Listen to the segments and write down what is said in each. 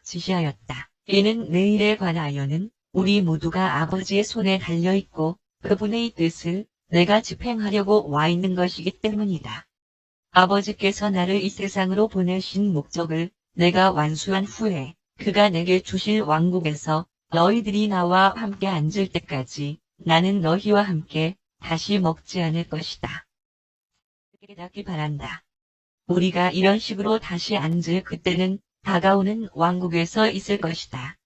지시하였다. 이는 내일에 관하여는 우리 모두가 아버지의 손에 달려있고 그분의 뜻을 내가 집행하려고 와 있는 것이기 때문이다. 아버지께서 나를 이 세상으로 보내신 목적을 내가 완수한 후에 그가 내게 주실 왕국에서 너희들이 나와 함께 앉을 때까지 나는 너희와 함께 다시 먹지 않을 것이다. 깨닫기 바란다. 우리가 이런 식으로 다시 앉을 그때는 다가오는 왕국에서 있을 것이다.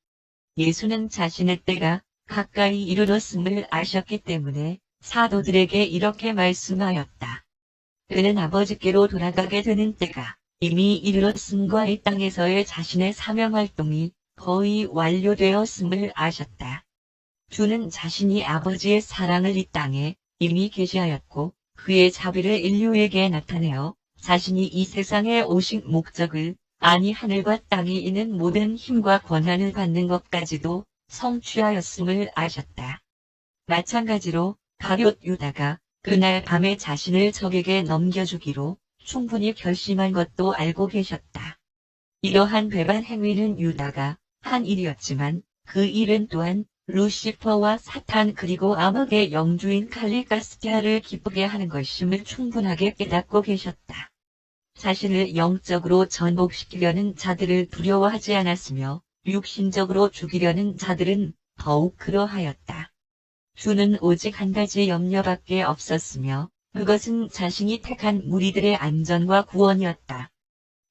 예수는 자신의 때가 가까이 이르렀음을 아셨기 때문에 사도들에게 이렇게 말씀하였다. 그는 아버지께로 돌아가게 되는 때가 이미 이르렀음과 이 땅에서의 자신의 사명활동이 거의 완료되었음을 아셨다. 주는 자신이 아버지의 사랑을 이 땅에 이미 계시하였고 그의 자비를 인류에게 나타내어 자신이 이 세상에 오신 목적을 아니 하늘과 땅이 있는 모든 힘과 권한을 받는 것까지도 성취하였음을 아셨다. 마찬가지로 가룟 유다가 그날 밤에 자신을 적에게 넘겨주기로 충분히 결심한 것도 알고 계셨다. 이러한 배반 행위는 유다가 한 일이었지만 그 일은 또한 루시퍼와 사탄 그리고 암흑의 영주인 칼리가스티아를 기쁘게 하는 것임을 충분하게 깨닫고 계셨다. 자신을 영적으로 전복시키려는 자들을 두려워하지 않았으며 육신적으로 죽이려는 자들은 더욱 그러하였다. 주는 오직 한 가지 염려밖에 없었으며 그것은 자신이 택한 무리들의 안전과 구원이었다.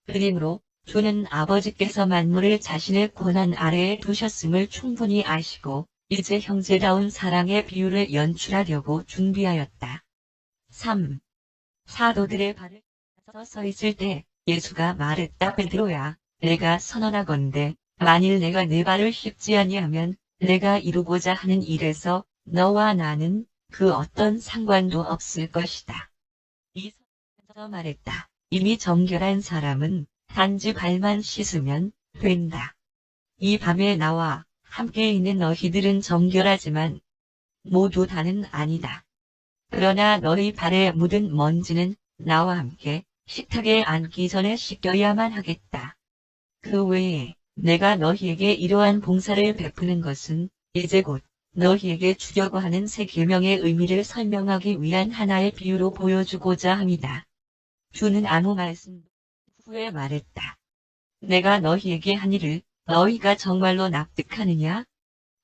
그러므로 주는 아버지께서 만물을 자신의 권한 아래에 두셨음을 충분히 아시고 이제 형제다운 사랑의 비유를 연출하려고 준비하였다. 3. 사도들의 발을 서 있을 때 예수가 말했다. 베드로야, 내가 선언하건대 만일 내가 내 발을 씻지 아니하면 내가 이루고자 하는 일에서 너와 나는 그 어떤 상관도 없을 것이다. 이 선에서 말했다. 이미 정결한 사람은 단지 발만 씻으면 된다. 이 밤에 나와 함께 있는 너희들은 정결하지만 모두 다는 아니다. 그러나 너희 발에 묻은 먼지는 나와 함께 식탁에 앉기 전에 씻겨야만 하겠다. 그 외에 내가 너희에게 이러한 봉사를 베푸는 것은 이제 곧 너희에게 주려고 하는 새 계명의 의미를 설명하기 위한 하나의 비유로 보여주고자 합니다. 주는 아무 말씀 후에 말했다. 내가 너희에게 한 일을 너희가 정말로 납득하느냐?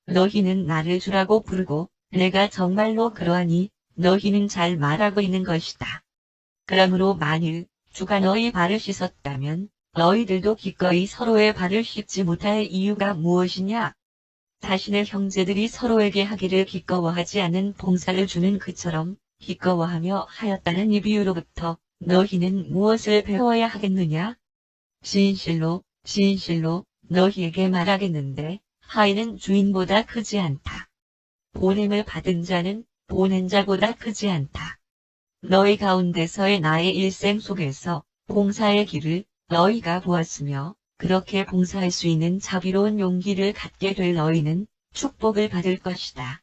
너희는 나를 주라고 부르고 내가 정말로 그러하니 너희는 잘 말하고 있는 것이다. 그러므로 만일 주가 너희 발을 씻었다면 너희들도 기꺼이 서로의 발을 씻지 못할 이유가 무엇이냐? 자신의 형제들이 서로에게 하기를 기꺼워하지 않는 봉사를 주는 그처럼 기꺼워하며 하였다는 이 비유로부터 너희는 무엇을 배워야 하겠느냐? 진실로 너희에게 말하겠는데 하인은 주인보다 크지 않다. 보냄을 받은 자는 보낸 자보다 크지 않다. 너희 가운데서의 나의 일생 속에서 봉사의 길을 너희가 보았으며 그렇게 봉사할 수 있는 자비로운 용기를 갖게 될 너희는 축복을 받을 것이다.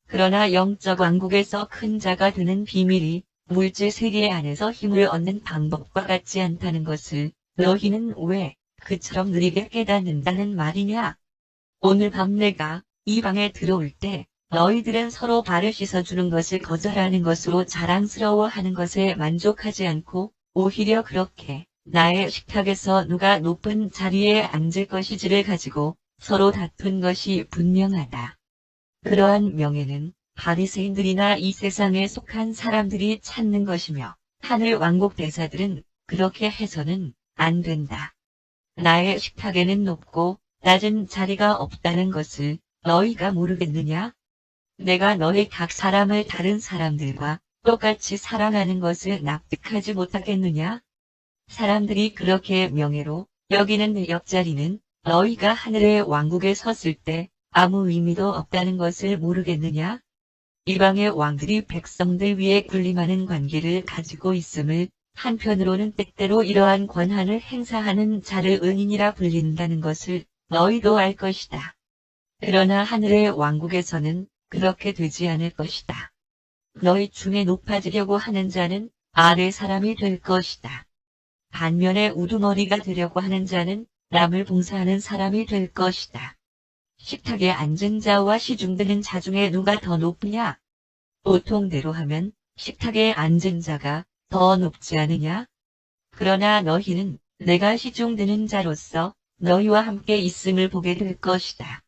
그러나 영적 왕국에서 큰 자가 되는 비밀이 물질 세계 안에서 힘을 얻는 방법과 같지 않다는 것을 너희는 왜 그처럼 느리게 깨닫는다는 말이냐? 오늘 밤 내가 이 방에 들어올 때 너희들은 서로 발을 씻어주는 것을 거절하는 것으로 자랑스러워하는 것에 만족하지 않고 오히려 그렇게 나의 식탁에서 누가 높은 자리에 앉을 것이지를 가지고 서로 다툰 것이 분명하다. 그러한 명예는 바리새인들이나 이 세상에 속한 사람들이 찾는 것이며 하늘 왕국 대사들은 그렇게 해서는 안 된다. 나의 식탁에는 높고 낮은 자리가 없다는 것을 너희가 모르겠느냐? 내가 너희 각 사람을 다른 사람들과 똑같이 사랑하는 것을 납득하지 못하겠느냐? 사람들이 그렇게 명예로 여기는 내 옆자리는 너희가 하늘의 왕국에 섰을 때 아무 의미도 없다는 것을 모르겠느냐? 이방의 왕들이 백성들 위에 군림하는 관계를 가지고 있음을 한편으로는 때때로 이러한 권한을 행사하는 자를 은인이라 불린다는 것을 너희도 알 것이다. 그러나 하늘의 왕국에서는 그렇게 되지 않을 것이다. 너희 중에 높아지려고 하는 자는 아래 사람이 될 것이다. 반면에 우두머리가 되려고 하는 자는 남을 봉사하는 사람이 될 것이다. 식탁에 앉은 자와 시중드는 자 중에 누가 더 높으냐? 보통대로 하면 식탁에 앉은 자가 더 높지 않으냐? 그러나 너희는 내가 시중드는 자로서 너희와 함께 있음을 보게 될 것이다.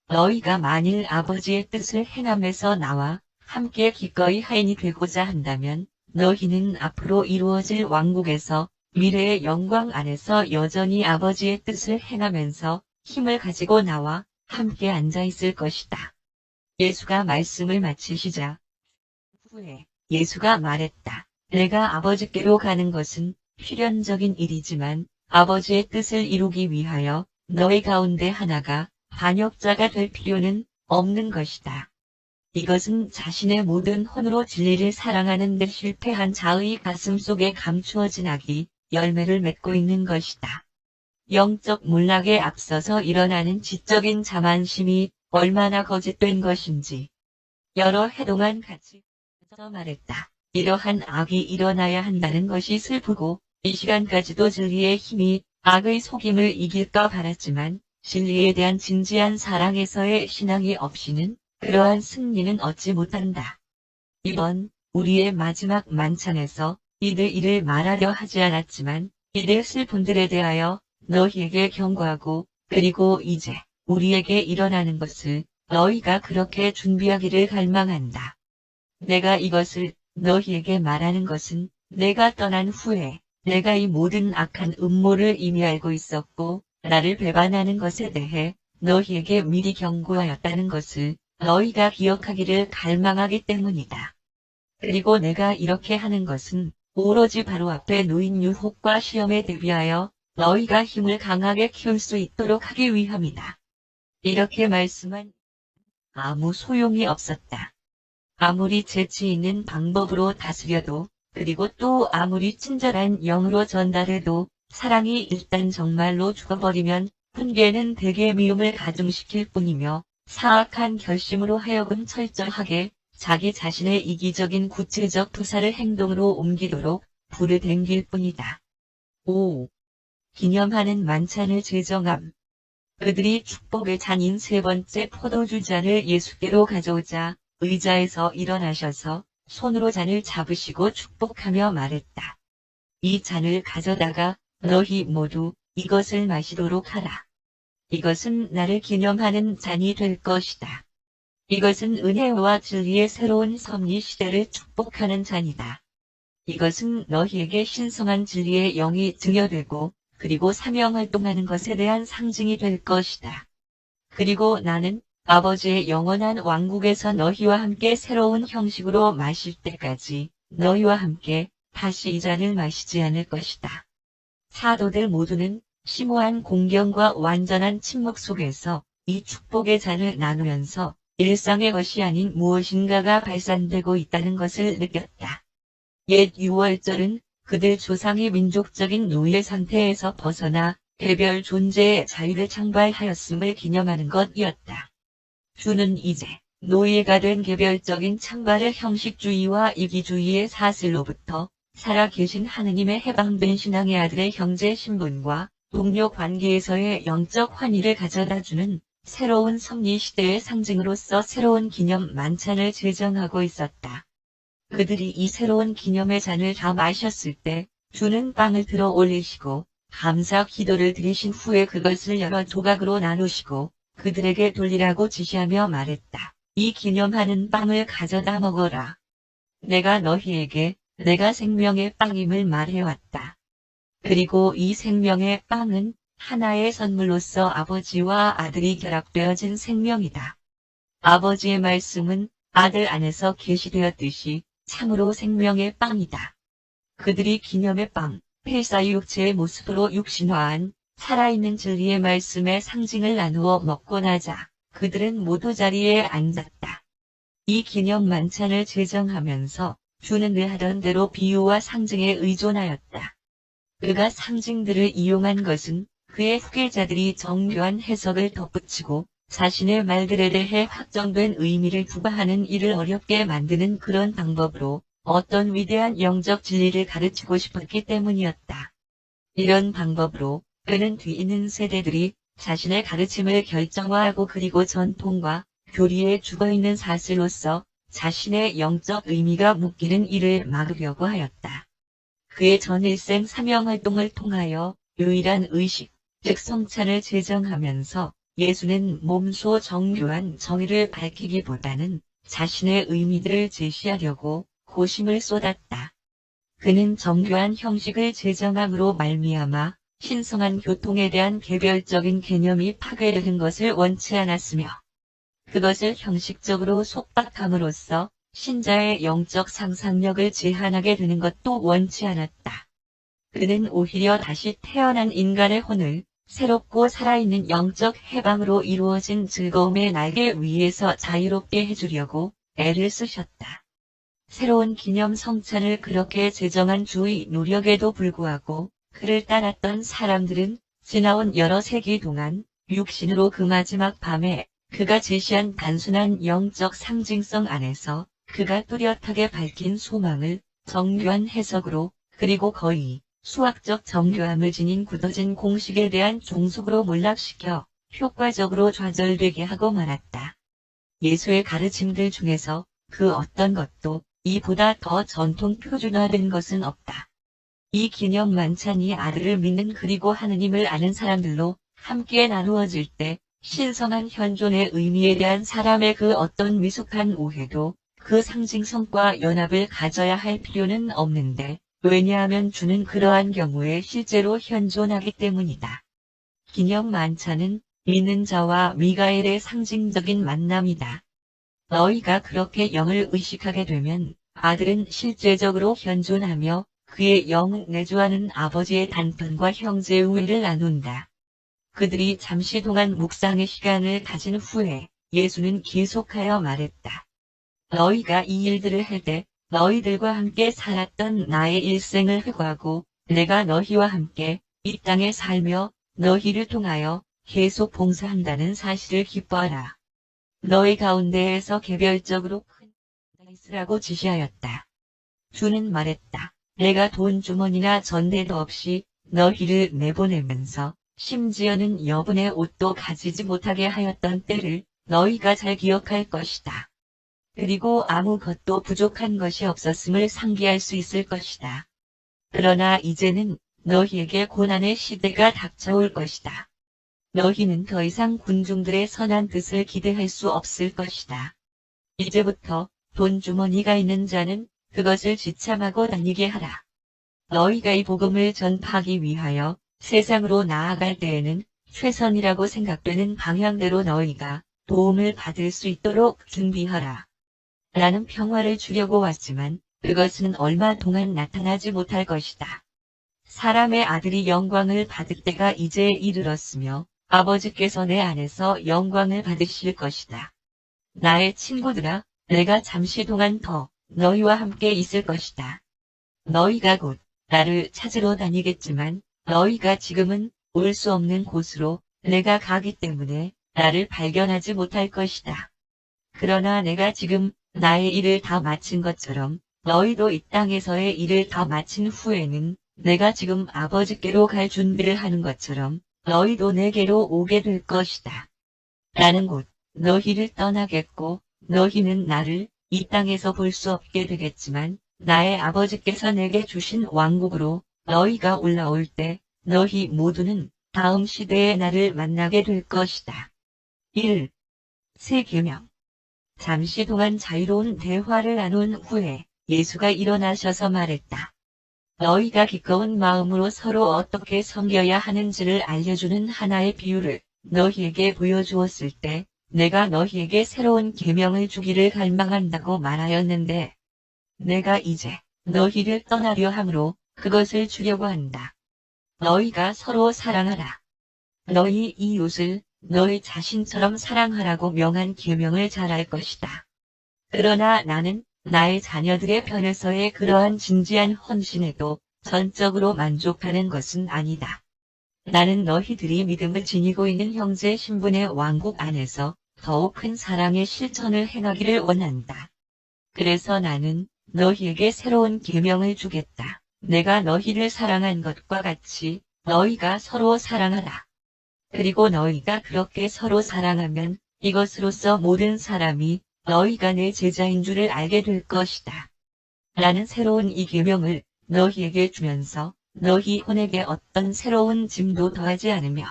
너희가 만일 아버지의 뜻을 행함에서 나와 함께 기꺼이 하인이 되고자 한다면 너희는 앞으로 이루어질 왕국에서 미래의 영광 안에서 여전히 아버지의 뜻을 행하면서 힘을 가지고 나와 함께 앉아 있을 것이다. 예수가 말씀을 마치시자 후에 예수가 말했다. 내가 아버지께로 가는 것은 필연적인 일이지만 아버지의 뜻을 이루기 위하여 너희 가운데 하나가 반역자가 될 필요는 없는 것이다. 이것은 자신의 모든 혼으로 진리를 사랑하는 데 실패한 자의 가슴 속에 감추어진 악이 열매를 맺고 있는 것이다. 영적 몰락에 앞서서 일어나는 지적인 자만심이 얼마나 거짓된 것인지 여러 해 동안 같이 말했다. 이러한 악이 일어나야 한다는 것이 슬프고 이 시간까지도 진리의 힘이 악의 속임을 이길까 바랐지만 진리에 대한 진지한 사랑에서의 신앙이 없이는 그러한 승리는 얻지 못한다. 이번 우리의 마지막 만찬에서 이들 이를 말하려 하지 않았지만 이들 슬픔들에 대하여 너희에게 경고하고 그리고 이제 우리에게 일어나는 것을 너희가 그렇게 준비하기를 갈망한다. 내가 이것을 너희에게 말하는 것은 내가 떠난 후에 내가 이 모든 악한 음모를 이미 알고 있었고 나를 배반하는 것에 대해 너희에게 미리 경고하였다는 것을 너희가 기억하기를 갈망하기 때문이다. 그리고 내가 이렇게 하는 것은 오로지 바로 앞에 놓인 유혹과 시험에 대비하여 너희가 힘을 강하게 키울 수 있도록 하기 위함이다. 이렇게 말씀한 아무 소용이 없었다. 아무리 재치 있는 방법으로 다스려도 그리고 또 아무리 친절한 영으로 전달해도 사랑이 일단 정말로 죽어버리면 훈계는 대개 미움을 가중시킬 뿐이며 사악한 결심으로 하여금 철저하게 자기 자신의 이기적인 구체적 투사를 행동으로 옮기도록 불을 댕길 뿐이다. 5. 기념하는 만찬을 제정함. 그들이 축복의 잔인 세 번째 포도주 잔을 예수께로 가져오자 의자에서 일어나셔서 손으로 잔을 잡으시고 축복하며 말했다. 이 잔을 가져다가 너희 모두 이것을 마시도록 하라. 이것은 나를 기념하는 잔이 될 것이다. 이것은 은혜와 진리의 새로운 섭리 시대를 축복하는 잔이다. 이것은 너희에게 신성한 진리의 영이 증여되고 그리고 사명활동하는 것에 대한 상징이 될 것이다. 그리고 나는 아버지의 영원한 왕국에서 너희와 함께 새로운 형식으로 마실 때까지 너희와 함께 다시 이 잔을 마시지 않을 것이다. 사도들 모두는 심오한 공경과 완전한 침묵 속에서 이 축복의 잔을 나누면서 일상의 것이 아닌 무엇인가가 발산되고 있다는 것을 느꼈다. 옛 유월절은 그들 조상이 민족적인 노예 상태에서 벗어나 개별 존재의 자유를 창발하였음을 기념하는 것이었다. 주는 이제 노예가 된 개별적인 창발의 형식주의와 이기주의의 사슬로부터 살아계신 하느님의 해방된 신앙의 아들의 형제 신분과 동료 관계에서의 영적 환희를 가져다주는 새로운 섭리 시대의 상징으로서 새로운 기념 만찬을 제정하고 있었다. 그들이 이 새로운 기념의 잔을 다 마셨을 때 주는 빵을 들어 올리시고 감사 기도를 드리신 후에 그것을 여러 조각으로 나누시고 그들에게 돌리라고 지시하며 말했다. 이 기념하는 빵을 가져다 먹어라. 내가 너희에게 내가 생명의 빵임을 말해왔다. 그리고 이 생명의 빵은 하나의 선물로서 아버지와 아들이 결합되어진 생명이다. 아버지의 말씀은 아들 안에서 계시되었듯이 참으로 생명의 빵이다. 그들이 기념의 빵, 헬사의 육체의 모습으로 육신화한 살아있는 진리의 말씀의 상징을 나누어 먹고 나자 그들은 모두 자리에 앉았다. 이 기념 만찬을 제정하면서 주는 늘 하던 대로 비유와 상징에 의존하였다. 그가 상징들을 이용한 것은 그의 후계자들이 정교한 해석을 덧붙이고 자신의 말들에 대해 확정된 의미를 부과하는 일을 어렵게 만드는 그런 방법으로 어떤 위대한 영적 진리를 가르치고 싶었기 때문이었다. 이런 방법으로 그는 뒤 있는 세대들이 자신의 가르침을 결정화하고 그리고 전통과 교리에 죽어있는 사슬로서 자신의 영적 의미가 묶이는 일을 막으려고 하였다. 그의 전 일생 사명활동을 통하여 유일한 의식, 즉 성찬을 제정하면서 예수는 몸소 정교한 정의를 밝히기보다는 자신의 의미들을 제시하려고 고심을 쏟았다. 그는 정교한 형식을 제정함으로 말미암아 신성한 교통에 대한 개별적인 개념이 파괴되는 것을 원치 않았으며 그것을 형식적으로 속박함으로써 신자의 영적 상상력을 제한하게 되는 것도 원치 않았다. 그는 오히려 다시 태어난 인간의 혼을 새롭고 살아있는 영적 해방으로 이루어진 즐거움의 날개 위에서 자유롭게 해주려고 애를 쓰셨다. 새로운 기념 성찬을 그렇게 제정한 주의 노력에도 불구하고 그를 따랐던 사람들은 지나온 여러 세기 동안 육신으로 그 마지막 밤에 그가 제시한 단순한 영적 상징성 안에서 그가 뚜렷하게 밝힌 소망을 정교한 해석으로 그리고 거의 수학적 정교함을 지닌 굳어진 공식에 대한 종속으로 몰락시켜 효과적으로 좌절되게 하고 말았다. 예수의 가르침들 중에서 그 어떤 것도 이보다 더 전통 표준화된 것은 없다. 이 기념 만찬이 아들을 믿는 그리고 하느님을 아는 사람들로 함께 나누어질 때 신성한 현존의 의미에 대한 사람의 그 어떤 미숙한 오해도 그 상징성과 연합을 가져야 할 필요는 없는데 왜냐하면 주는 그러한 경우에 실제로 현존하기 때문이다. 기념 만찬은 믿는 자와 미가엘의 상징적인 만남이다. 너희가 그렇게 영을 의식하게 되면 아들은 실제적으로 현존하며 그의 영을 내주하는 아버지의 단편과 형제의 우애를 나눈다. 그들이 잠시 동안 묵상의 시간을 가진 후에 예수는 계속하여 말했다. 너희가 이 일들을 할 때 너희들과 함께 살았던 나의 일생을 회고하고 내가 너희와 함께 이 땅에 살며 너희를 통하여 계속 봉사한다는 사실을 기뻐하라. 너희 가운데에서 개별적으로 큰 있으라고 지시하였다. 주는 말했다. 내가 돈 주머니나 전대도 없이 너희를 내보내면서 심지어는 여분의 옷도 가지지 못하게 하였던 때를 너희가 잘 기억할 것이다. 그리고 아무것도 부족한 것이 없었음을 상기할 수 있을 것이다. 그러나 이제는 너희에게 고난의 시대가 닥쳐올 것이다. 너희는 더 이상 군중들의 선한 뜻을 기대할 수 없을 것이다. 이제부터 돈 주머니가 있는 자는 그것을 지참하고 다니게 하라. 너희가 이 복음을 전파하기 위하여 세상으로 나아갈 때에는 최선이라고 생각되는 방향대로 너희가 도움을 받을 수 있도록 준비하라. 나는 평화를 주려고 왔지만 그것은 얼마 동안 나타나지 못할 것이다. 사람의 아들이 영광을 받을 때가 이제 이르렀으며 아버지께서 내 안에서 영광을 받으실 것이다. 나의 친구들아, 내가 잠시 동안 더 너희와 함께 있을 것이다. 너희가 곧 나를 찾으러 다니겠지만 너희가 지금은 올 수 없는 곳으로 내가 가기 때문에 나를 발견하지 못할 것이다. 그러나 내가 지금 나의 일을 다 마친 것처럼 너희도 이 땅에서의 일을 다 마친 후에는 내가 지금 아버지께로 갈 준비를 하는 것처럼 너희도 내게로 오게 될 것이다. 나는 곧 너희를 떠나겠고 너희는 나를 이 땅에서 볼 수 없게 되겠지만 나의 아버지께서 내게 주신 왕국으로 너희가 올라올 때 너희 모두는 다음 시대에 나를 만나게 될 것이다. 1. 새 계명. 잠시 동안 자유로운 대화를 나눈 후에 예수가 일어나셔서 말했다. 너희가 기꺼운 마음으로 서로 어떻게 섬겨야 하는지를 알려주는 하나의 비유를 너희에게 보여주었을 때 내가 너희에게 새로운 계명을 주기를 갈망한다고 말하였는데 내가 이제 너희를 떠나려 함으로 그것을 주려고 한다. 너희가 서로 사랑하라. 너희 이웃을 너희 자신처럼 사랑하라고 명한 계명을 잘 알 것이다. 그러나 나는 나의 자녀들의 편에서의 그러한 진지한 헌신에도 전적으로 만족하는 것은 아니다. 나는 너희들이 믿음을 지니고 있는 형제 신분의 왕국 안에서 더욱 큰 사랑의 실천을 행하기를 원한다. 그래서 나는 너희에게 새로운 계명을 주겠다. 내가 너희를 사랑한 것과 같이 너희가 서로 사랑하라. 그리고 너희가 그렇게 서로 사랑하면 이것으로써 모든 사람이 너희가 내 제자인 줄을 알게 될 것이다. 나는 새로운 이 계명을 너희에게 주면서 너희 혼에게 어떤 새로운 짐도 더하지 않으며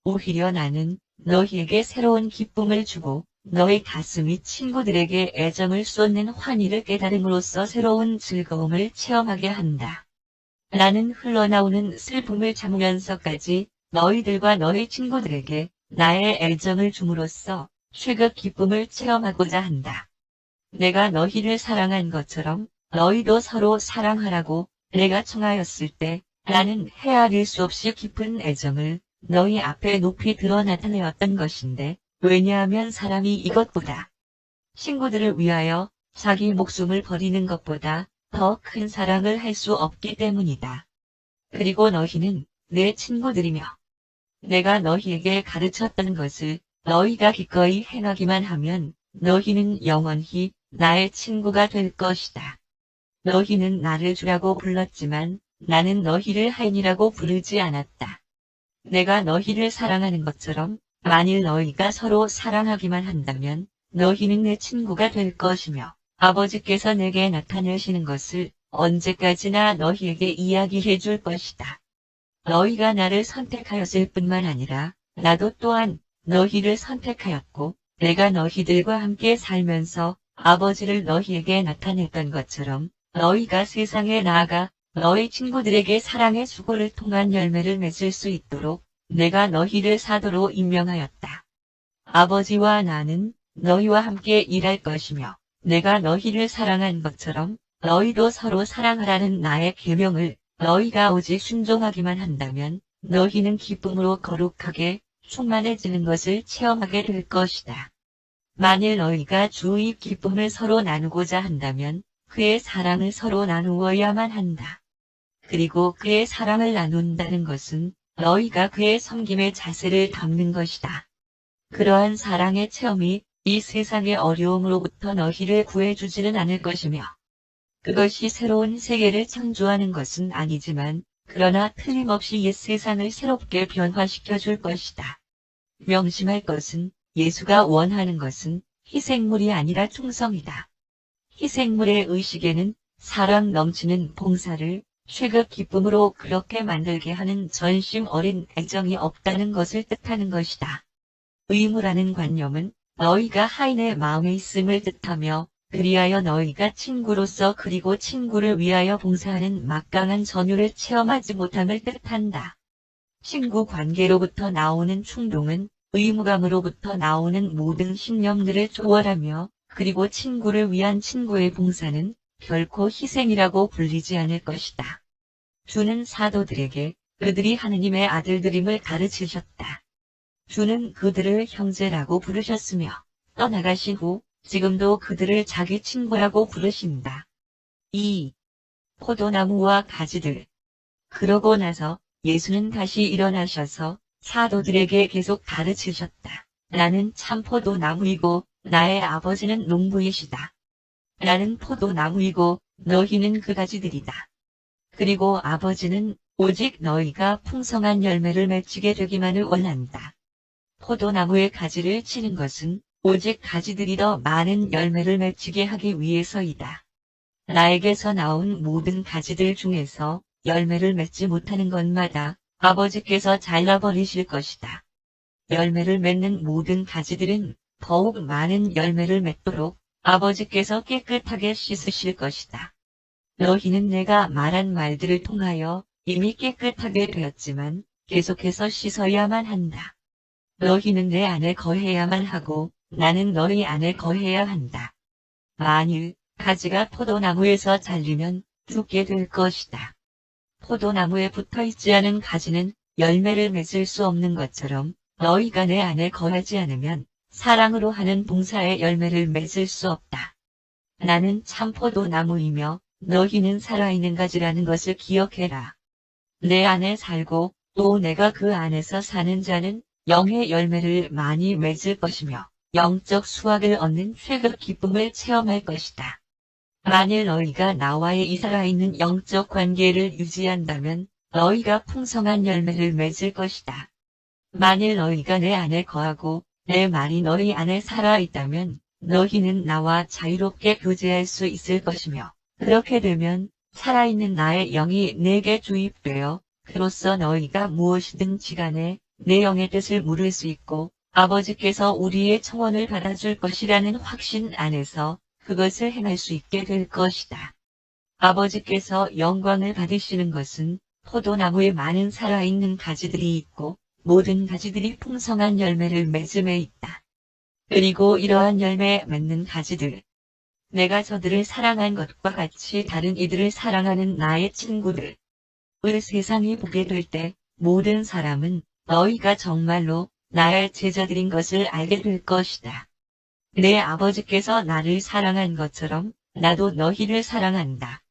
오히려 나는 너희에게 새로운 기쁨을 주고 너희 가슴이 친구들에게 애정을 쏟는 환희를 깨달음으로써 새로운 즐거움을 체험하게 한다. 나는 흘러나오는 슬픔을 참으면서까지 너희들과 너희 친구들에게 나의 애정을 줌으로써 최고 기쁨을 체험하고자 한다. 내가 너희를 사랑한 것처럼 너희도 서로 사랑하라고 내가 청하였을 때 나는 헤아릴 수 없이 깊은 애정을 너희 앞에 높이 드러 나타내었던 것인데 왜냐하면 사람이 이것보다 친구들을 위하여 자기 목숨을 버리는 것보다 더 큰 사랑을 할 수 없기 때문이다. 그리고 너희는 내 친구들이며 내가 너희에게 가르쳤던 것을 너희가 기꺼이 행하기만 하면 너희는 영원히 나의 친구가 될 것이다. 너희는 나를 주라고 불렀지만 나는 너희를 하인이라고 부르지 않았다. 내가 너희를 사랑하는 것처럼 만일 너희가 서로 사랑하기만 한다면 너희는 내 친구가 될 것이며 아버지께서 내게 나타내시는 것을 언제까지나 너희에게 이야기해 줄 것이다. 너희가 나를 선택하였을 뿐만 아니라 나도 또한 너희를 선택하였고 내가 너희들과 함께 살면서 아버지를 너희에게 나타냈던 것처럼 너희가 세상에 나아가 너희 친구들에게 사랑의 수고를 통한 열매를 맺을 수 있도록 내가 너희를 사도로 임명하였다. 아버지와 나는 너희와 함께 일할 것이며 내가 너희를 사랑한 것처럼 너희도 서로 사랑하라는 나의 계명을 너희가 오직 순종하기만 한다면 너희는 기쁨으로 거룩하게 충만해지는 것을 체험하게 될 것이다. 만일 너희가 주의 기쁨을 서로 나누고자 한다면 그의 사랑을 서로 나누어야만 한다. 그리고 그의 사랑을 나눈다는 것은 너희가 그의 섬김의 자세를 담는 것이다. 그러한 사랑의 체험이 이 세상의 어려움으로부터 너희를 구해주지는 않을 것이며 그것이 새로운 세계를 창조하는 것은 아니지만 그러나 틀림없이 옛 세상을 새롭게 변화시켜 줄 것이다. 명심할 것은 예수가 원하는 것은 희생물이 아니라 충성이다. 희생물의 의식에는 사랑 넘치는 봉사를 최고 기쁨으로 그렇게 만들게 하는 전심 어린 애정이 없다는 것을 뜻하는 것이다. 의무라는 관념은 너희가 하인의 마음에 있음을 뜻하며 그리하여 너희가 친구로서 그리고 친구를 위하여 봉사하는 막강한 전율을 체험하지 못함을 뜻한다. 친구 관계로부터 나오는 충동은 의무감으로부터 나오는 모든 신념들을 초월하며 그리고 친구를 위한 친구의 봉사는 결코 희생이라고 불리지 않을 것이다. 주는 사도들에게 그들이 하느님의 아들들임을 가르치셨다. 주는 그들을 형제라고 부르셨으며 떠나가신 후 지금도 그들을 자기 친구라고 부르신다. 2. 포도나무와 가지들. 그러고 나서 예수는 다시 일어나셔서 사도들에게 계속 가르치셨다. 나는 참 포도나무이고 나의 아버지는 농부이시다. 나는 포도나무이고 너희는 그 가지들이다. 그리고 아버지는 오직 너희가 풍성한 열매를 맺히게 되기만을 원한다. 포도나무의 가지를 치는 것은 오직 가지들이 더 많은 열매를 맺히게 하기 위해서이다. 나에게서 나온 모든 가지들 중에서 열매를 맺지 못하는 것마다 아버지께서 잘라버리실 것이다. 열매를 맺는 모든 가지들은 더욱 많은 열매를 맺도록 아버지께서 깨끗하게 씻으실 것이다. 너희는 내가 말한 말들을 통하여 이미 깨끗하게 되었지만 계속해서 씻어야만 한다. 너희는 내 안에 거해야만 하고 나는 너희 안에 거해야 한다. 만일 가지가 포도나무에서 잘리면 죽게 될 것이다. 포도나무에 붙어있지 않은 가지는 열매를 맺을 수 없는 것처럼 너희가 내 안에 거하지 않으면 사랑으로 하는 봉사의 열매를 맺을 수 없다. 나는 참 포도나무이며 너희는 살아있는 가지라는 것을 기억해라. 내 안에 살고 또 내가 그 안에서 사는 자는 영의 열매를 많이 맺을 것이며 영적 수확을 얻는 최고 기쁨을 체험할 것이다. 만일 너희가 나와의 이 살아있는 영적 관계를 유지한다면 너희가 풍성한 열매를 맺을 것이다. 만일 너희가 내 안에 거하고 내 말이 너희 안에 살아 있다면 너희는 나와 자유롭게 교제할 수 있을 것이며 그렇게 되면 살아있는 나의 영이 내게 주입되어 그로써 너희가 무엇이든 지간에 내 영의 뜻을 물을 수 있고 아버지께서 우리의 청원을 받아줄 것이라는 확신 안에서 그것을 행할 수 있게 될 것이다. 아버지께서 영광을 받으시는 것은 포도나무에 많은 살아있는 가지들이 있고 모든 가지들이 풍성한 열매를 맺음에 있다. 그리고 이러한 열매 맺는 가지들, 내가 저들을 사랑한 것과 같이 다른 이들을 사랑하는 나의 친구들을 세상이 보게 될 때 모든 사람은 너희가 정말로 나의 제자들인 것을 알게 될 것이다. 내 아버지께서 나를 사랑한 것처럼 나도 너희를 사랑한다.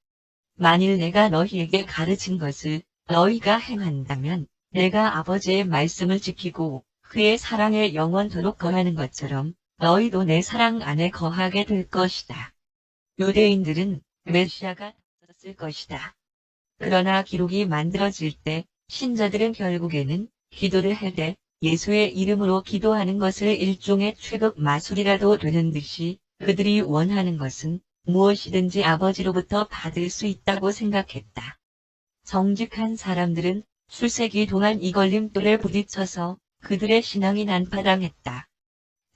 만일 내가 너희에게 가르친 것을 너희가 행한다면 내가 아버지의 말씀을 지키고 그의 사랑에 영원토록 거하는 것처럼 너희도 내 사랑 안에 거하게 될 것이다. 유대인들은 메시아가 있을 것이다. 그러나 기록이 만들어질 때 신자들은 결국에는 기도를 할 때 예수의 이름으로 기도하는 것을 일종의 최극 마술이라도 되는 듯이 그들이 원하는 것은 무엇이든지 아버지로부터 받을 수 있다고 생각했다. 정직한 사람들은 수세기 동안 이 걸림돌에 부딪혀서 그들의 신앙이 난파당했다.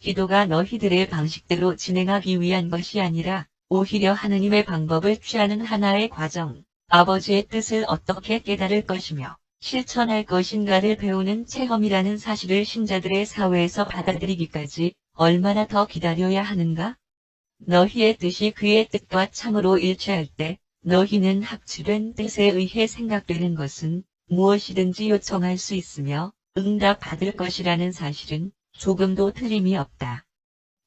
기도가 너희들의 방식대로 진행하기 위한 것이 아니라 오히려 하느님의 방법을 취하는 하나의 과정, 아버지의 뜻을 어떻게 깨달을 것이며 실천할 것인가를 배우는 체험이라는 사실을 신자들의 사회에서 받아들이기까지 얼마나 더 기다려야 하는가? 너희의 뜻이 그의 뜻과 참으로 일치할 때 너희는 합치된 뜻에 의해 생각되는 것은 무엇이든지 요청할 수 있으며 응답받을 것이라는 사실은 조금도 틀림이 없다.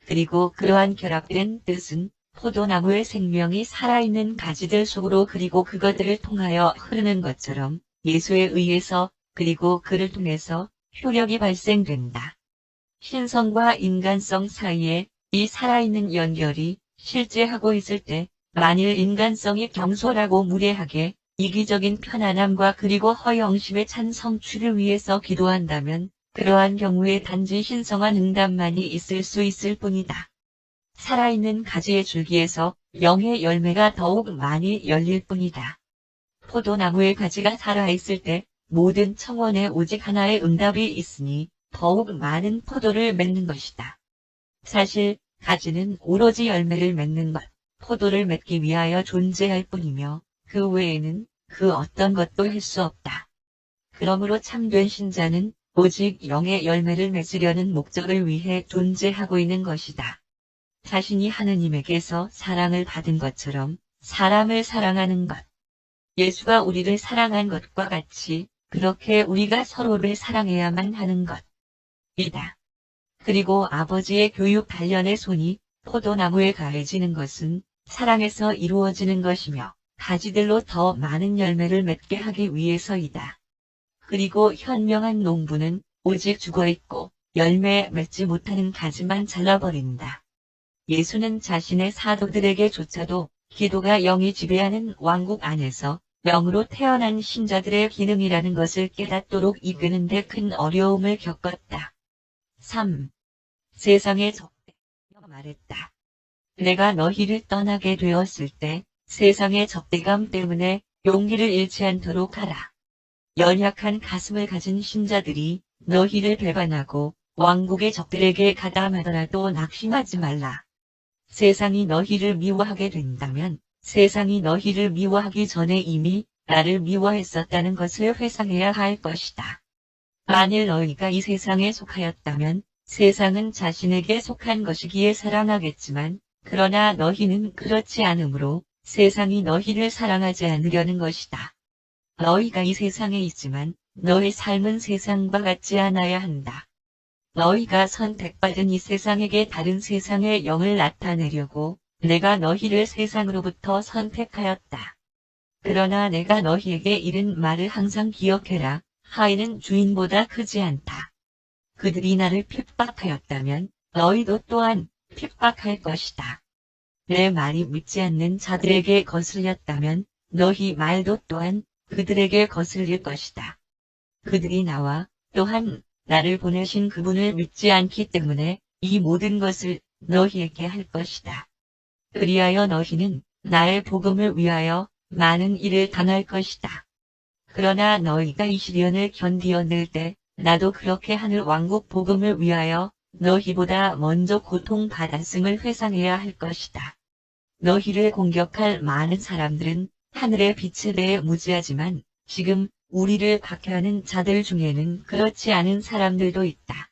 그리고 그러한 결합된 뜻은 포도나무의 생명이 살아있는 가지들 속으로 그리고 그것들을 통하여 흐르는 것처럼 예수에 의해서 그리고 그를 통해서 효력이 발생된다. 신성과 인간성 사이에 이 살아있는 연결이 실제하고 있을 때 만일 인간성이 경솔하고 무례하게 이기적인 편안함과 그리고 허영심에 찬 성취를 위해서 기도한다면 그러한 경우에 단지 신성한 응답만이 있을 수 있을 뿐이다. 살아있는 가지의 줄기에서 영의 열매가 더욱 많이 열릴 뿐이다. 포도나무의 가지가 살아있을 때 모든 청원에 오직 하나의 응답이 있으니 더욱 많은 포도를 맺는 것이다. 사실 가지는 오로지 열매를 맺는 것, 포도를 맺기 위하여 존재할 뿐이며 그 외에는 그 어떤 것도 할 수 없다. 그러므로 참된 신자는 오직 영의 열매를 맺으려는 목적을 위해 존재하고 있는 것이다. 자신이 하느님에게서 사랑을 받은 것처럼 사람을 사랑하는 것. 예수가 우리를 사랑한 것과 같이 그렇게 우리가 서로를 사랑해야만 하는 것이다. 그리고 아버지의 교육 단련의 손이 포도나무에 가해지는 것은 사랑에서 이루어지는 것이며 가지들로 더 많은 열매를 맺게 하기 위해서이다. 그리고 현명한 농부는 오직 죽어있고 열매 맺지 못하는 가지만 잘라버린다. 예수는 자신의 사도들에게조차도 기도가 영이 지배하는 왕국 안에서 영으로 태어난 신자들의 기능이라는 것을 깨닫도록 이끄는 데 큰 어려움을 겪었다. 3. 세상의 적대감 말했다. 내가 너희를 떠나게 되었을 때 세상의 적대감 때문에 용기를 잃지 않도록 하라. 연약한 가슴을 가진 신자들이 너희를 배반하고 왕국의 적들에게 가담하더라도 낙심하지 말라. 세상이 너희를 미워하게 된다면 세상이 너희를 미워하기 전에 이미 나를 미워했었다는 것을 회상해야 할 것이다. 만일 너희가 이 세상에 속하였다면 세상은 자신에게 속한 것이기에 사랑하겠지만 그러나 너희는 그렇지 않으므로 세상이 너희를 사랑하지 않으려는 것이다. 너희가 이 세상에 있지만 너희 삶은 세상과 같지 않아야 한다. 너희가 선택받은 이 세상에게 다른 세상의 영을 나타내려고 내가 너희를 세상으로부터 선택하였다. 그러나 내가 너희에게 이른 말을 항상 기억해라. 하인은 주인보다 크지 않다. 그들이 나를 핍박하였다면 너희도 또한 핍박할 것이다. 내 말이 믿지 않는 자들에게 거슬렸다면 너희 말도 또한 그들에게 거슬릴 것이다. 그들이 나와 또한 나를 보내신 그분을 믿지 않기 때문에 이 모든 것을 너희에게 할 것이다. 그리하여 너희는 나의 복음을 위하여 많은 일을 당할 것이다. 그러나 너희가 이 시련을 견디어낼 때 나도 그렇게 하늘 왕국 복음을 위하여 너희보다 먼저 고통받았음을 회상해야 할 것이다. 너희를 공격할 많은 사람들은 하늘의 빛에 대해 무지하지만 지금 우리를 박해하는 자들 중에는 그렇지 않은 사람들도 있다.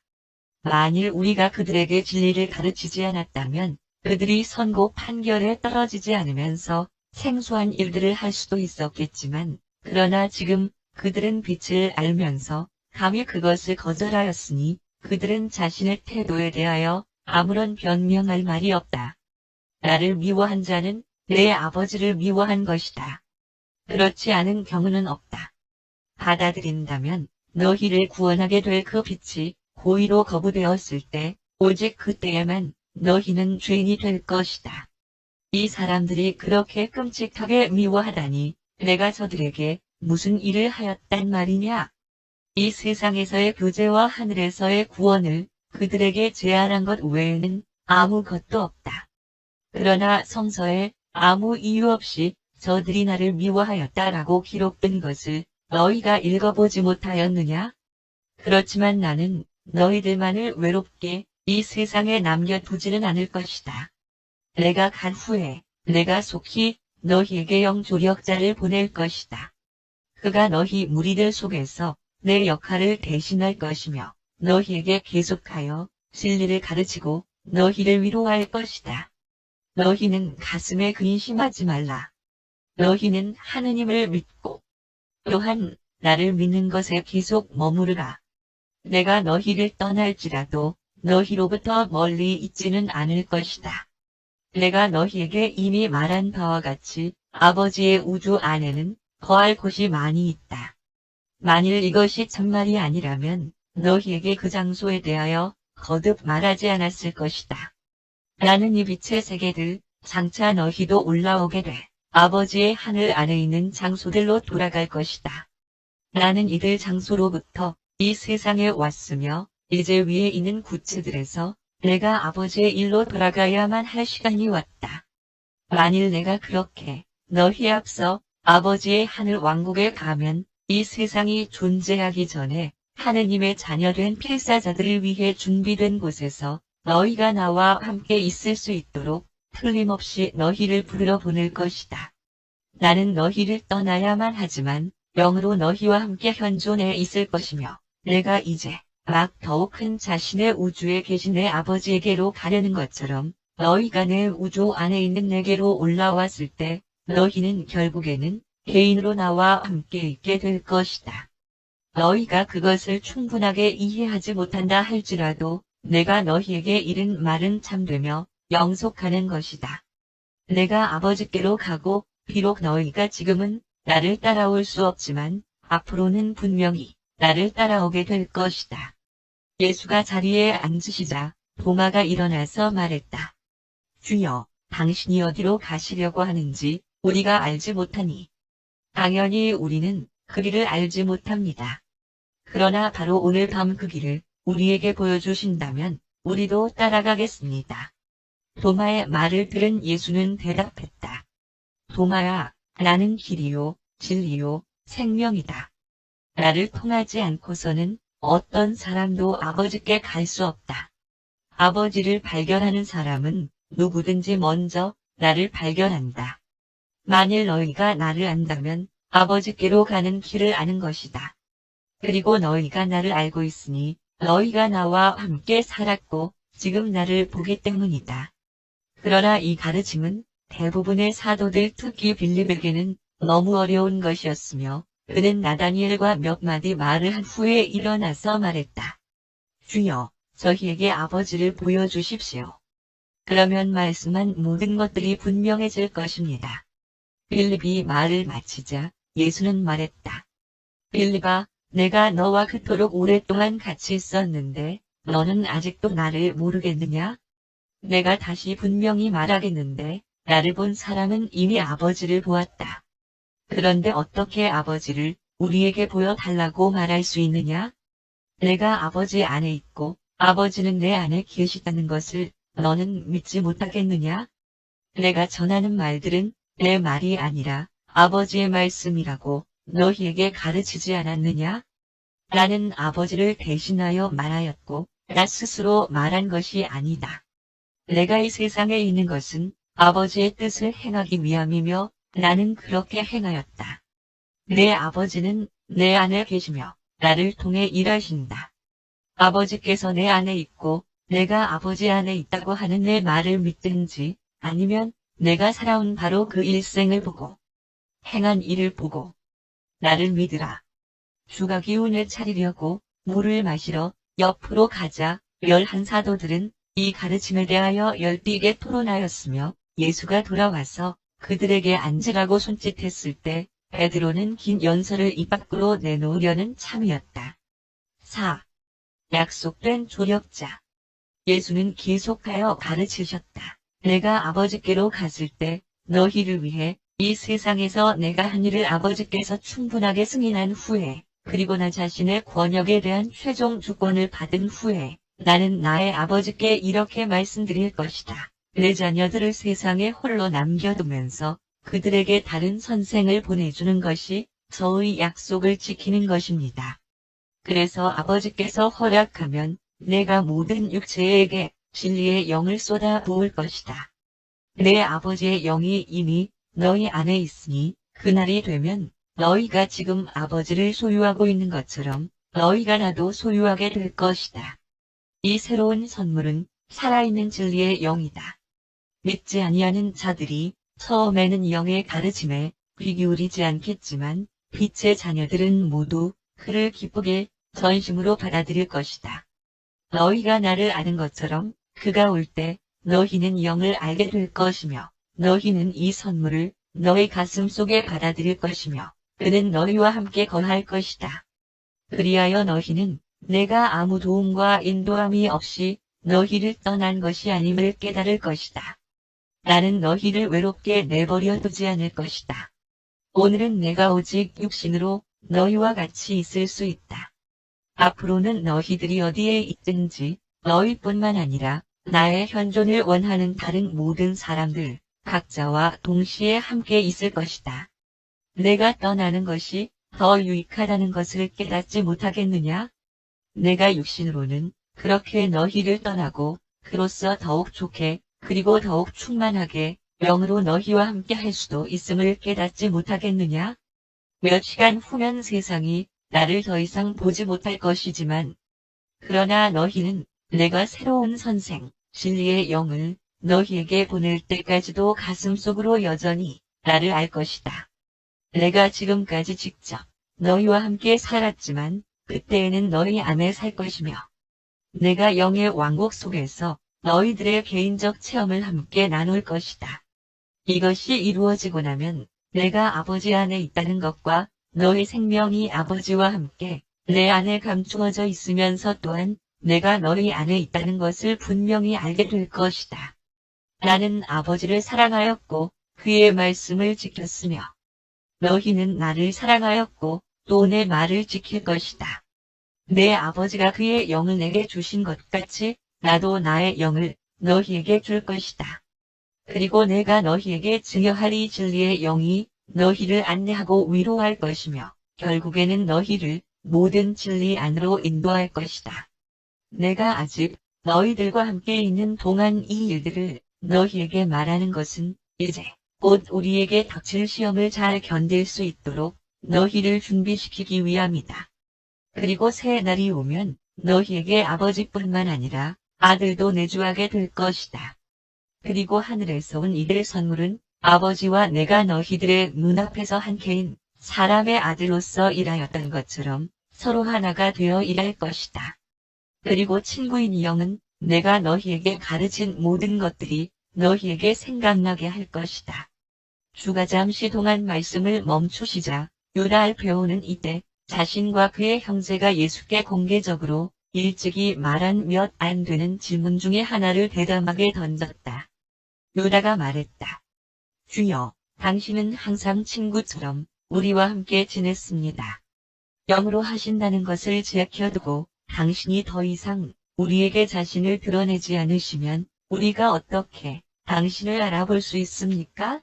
만일 우리가 그들에게 진리를 가르치지 않았다면 그들이 선고 판결에 떨어지지 않으면서 생소한 일들을 할 수도 있었겠지만 그러나 지금 그들은 빛을 알면서 감히 그것을 거절하였으니 그들은 자신의 태도에 대하여 아무런 변명할 말이 없다. 나를 미워한 자는 내 아버지를 미워한 것이다. 그렇지 않은 경우는 없다. 받아들인다면 너희를 구원하게 될 그 빛이 고의로 거부되었을 때 오직 그때에만 너희는 죄인이 될 것이다. 이 사람들이 그렇게 끔찍하게 미워하다니 내가 저들에게 무슨 일을 하였단 말이냐? 이 세상에서의 교제와 하늘에서의 구원을 그들에게 제안한 것 외에는 아무것도 없다. 그러나 성서에 아무 이유 없이 저들이 나를 미워하였다라고 기록된 것을 너희가 읽어보지 못하였느냐? 그렇지만 나는 너희들만을 외롭게 이 세상에 남겨두지는 않을 것이다. 내가 간 후에 내가 속히 너희에게 영조력자를 보낼 것이다. 그가 너희 무리들 속에서 내 역할을 대신할 것이며 너희에게 계속하여 진리를 가르치고 너희를 위로할 것이다. 너희는 가슴에 근심하지 말라. 너희는 하느님을 믿고 또한 나를 믿는 것에 계속 머무르라. 내가 너희를 떠날지라도 너희로부터 멀리 있지는 않을 것이다. 내가 너희에게 이미 말한 바와 같이 아버지의 우주 안에는 거할 곳이 많이 있다. 만일 이것이 참말이 아니라면 너희에게 그 장소에 대하여 거듭 말하지 않았을 것이다. 나는 이 빛의 세계들 장차 너희도 올라오게 돼 아버지의 하늘 안에 있는 장소들로 돌아갈 것이다. 나는 이들 장소로부터 이 세상에 왔으며 이제 위에 있는 구체들에서 내가 아버지의 일로 돌아가야만 할 시간이 왔다. 만일 내가 그렇게 너희 앞서 아버지의 하늘 왕국에 가면 이 세상이 존재하기 전에 하느님의 자녀된 필사자들을 위해 준비된 곳에서 너희가 나와 함께 있을 수 있도록 틀림없이 너희를 부르러 보낼 것이다. 나는 너희를 떠나야만 하지만 영으로 너희와 함께 현존해 있을 것이며 내가 이제 막 더욱 큰 자신의 우주에 계신 내 아버지에게로 가려는 것처럼 너희가 내 우주 안에 있는 내게로 올라왔을 때 너희는 결국에는 개인으로 나와 함께 있게 될 것이다. 너희가 그것을 충분하게 이해하지 못한다 할지라도 내가 너희에게 이른 말은 참되며 영속하는 것이다. 내가 아버지께로 가고 비록 너희가 지금은 나를 따라올 수 없지만 앞으로는 분명히 나를 따라오게 될 것이다. 예수가 자리에 앉으시자 도마가 일어나서 말했다. 주여, 당신이 어디로 가시려고 하는지 우리가 알지 못하니. 당연히 우리는 그 길을 알지 못합니다. 그러나 바로 오늘 밤 그 길을 우리에게 보여주신다면 우리도 따라가겠습니다. 도마의 말을 들은 예수는 대답했다. 도마야, 나는 길이요, 진리요, 생명이다. 나를 통하지 않고서는 어떤 사람도 아버지께 갈 수 없다. 아버지를 발견하는 사람은 누구든지 먼저 나를 발견한다. 만일 너희가 나를 안다면 아버지께로 가는 길을 아는 것이다. 그리고 너희가 나를 알고 있으니 너희가 나와 함께 살았고 지금 나를 보기 때문이다. 그러나 이 가르침은 대부분의 사도들 특히 빌립에게는 너무 어려운 것이었으며 그는 나다니엘과 몇 마디 말을 한 후에 일어나서 말했다. 주여, 저희에게 아버지를 보여주십시오. 그러면 말씀한 모든 것들이 분명해질 것입니다. 빌립이 말을 마치자 예수는 말했다. 빌립아, 내가 너와 그토록 오랫동안 같이 있었는데 너는 아직도 나를 모르겠느냐? 내가 다시 분명히 말하겠는데 나를 본 사람은 이미 아버지를 보았다. 그런데 어떻게 아버지를 우리에게 보여달라고 말할 수 있느냐? 내가 아버지 안에 있고 아버지는 내 안에 계시다는 것을 너는 믿지 못하겠느냐? 내가 전하는 말들은 내 말이 아니라 아버지의 말씀이라고 너희에게 가르치지 않았느냐? 나는 아버지를 대신하여 말하였고 나 스스로 말한 것이 아니다. 내가 이 세상에 있는 것은 아버지의 뜻을 행하기 위함이며 나는 그렇게 행하였다. 내 아버지는 내 안에 계시며 나를 통해 일하신다. 아버지께서 내 안에 있고 내가 아버지 안에 있다고 하는 내 말을 믿든지 아니면 내가 살아온 바로 그 일생을 보고 행한 일을 보고 나를 믿으라. 주가 기운을 차리려고 물을 마시러 옆으로 가자 11 사도들은 이 가르침에 대하여 열띠게 토론하였으며 예수가 돌아와서 그들에게 앉으라고 손짓했을 때 베드로는 긴 연설을 입 밖으로 내놓으려는 참이었다. 4. 약속된 조력자. 예수는 계속하여 가르치셨다. 내가 아버지께로 갔을 때 너희를 위해 이 세상에서 내가 한 일을 아버지께서 충분하게 승인한 후에 그리고 나 자신의 권역에 대한 최종 주권을 받은 후에 나는 나의 아버지께 이렇게 말씀드릴 것이다. 내 자녀들을 세상에 홀로 남겨두면서 그들에게 다른 선생을 보내주는 것이 저의 약속을 지키는 것입니다. 그래서 아버지께서 허락하면 내가 모든 육체에게 진리의 영을 쏟아 부을 것이다. 내 아버지의 영이 이미 너희 안에 있으니 그날이 되면 너희가 지금 아버지를 소유하고 있는 것처럼 너희가 나도 소유하게 될 것이다. 이 새로운 선물은 살아있는 진리의 영이다. 믿지 아니하는 자들이 처음에는 영의 가르침에 귀 기울이지 않겠지만 빛의 자녀들은 모두 그를 기쁘게 전심으로 받아들일 것이다. 너희가 나를 아는 것처럼 그가 올 때 너희는 영을 알게 될 것이며 너희는 이 선물을 너희 가슴 속에 받아들일 것이며 그는 너희와 함께 거할 것이다. 그리하여 너희는 내가 아무 도움과 인도함이 없이 너희를 떠난 것이 아님을 깨달을 것이다. 나는 너희를 외롭게 내버려 두지 않을 것이다. 오늘은 내가 오직 육신으로 너희와 같이 있을 수 있다. 앞으로는 너희들이 어디에 있든지 너희뿐만 아니라 나의 현존을 원하는 다른 모든 사람들, 각자와 동시에 함께 있을 것이다. 내가 떠나는 것이 더 유익하다는 것을 깨닫지 못하겠느냐? 내가 육신으로는 그렇게 너희를 떠나고 그로써 더욱 좋게 그리고 더욱 충만하게 영으로 너희와 함께 할 수도 있음을 깨닫지 못하겠느냐? 몇 시간 후면 세상이 나를 더 이상 보지 못할 것이지만 그러나 너희는 내가 새로운 선생, 진리의 영을 너희에게 보낼 때까지도 가슴속으로 여전히 나를 알 것이다. 내가 지금까지 직접 너희와 함께 살았지만 그때에는 너희 안에 살 것이며 내가 영의 왕국 속에서 너희들의 개인적 체험을 함께 나눌 것이다. 이것이 이루어지고 나면 내가 아버지 안에 있다는 것과 너희 생명이 아버지와 함께 내 안에 감추어져 있으면서 또한 내가 너희 안에 있다는 것을 분명히 알게 될 것이다. 나는 아버지를 사랑하였고 그의 말씀을 지켰으며 너희는 나를 사랑하였고 또 내 말을 지킬 것이다. 내 아버지가 그의 영을 내게 주신 것 같이 나도 나의 영을 너희에게 줄 것이다. 그리고 내가 너희에게 증여할 이 진리의 영이 너희를 안내하고 위로할 것이며 결국에는 너희를 모든 진리 안으로 인도할 것이다. 내가 아직 너희들과 함께 있는 동안 이 일들을 너희에게 말하는 것은 이제 곧 우리에게 닥칠 시험을 잘 견딜 수 있도록 너희를 준비시키기 위함이다. 그리고 새 날이 오면 너희에게 아버지뿐만 아니라 아들도 내주하게 될 것이다. 그리고 하늘에서 온 이들의 선물은 아버지와 내가 너희들의 눈앞에서 한 개인 사람의 아들로서 일하였던 것처럼 서로 하나가 되어 일할 것이다. 그리고 친구인 영은 내가 너희에게 가르친 모든 것들이 너희에게 생각나게 할 것이다. 주가 잠시 동안 말씀을 멈추시자 유다 알페오는 이때 자신과 그의 형제가 예수께 공개적으로 일찍이 말한 몇 안 되는 질문 중에 하나를 대담하게 던졌다. 유다가 말했다. 주여, 당신은 항상 친구처럼 우리와 함께 지냈습니다. 영으로 하신다는 것을 제껴두고 당신이 더 이상 우리에게 자신을 드러내지 않으시면 우리가 어떻게 당신을 알아볼 수 있습니까?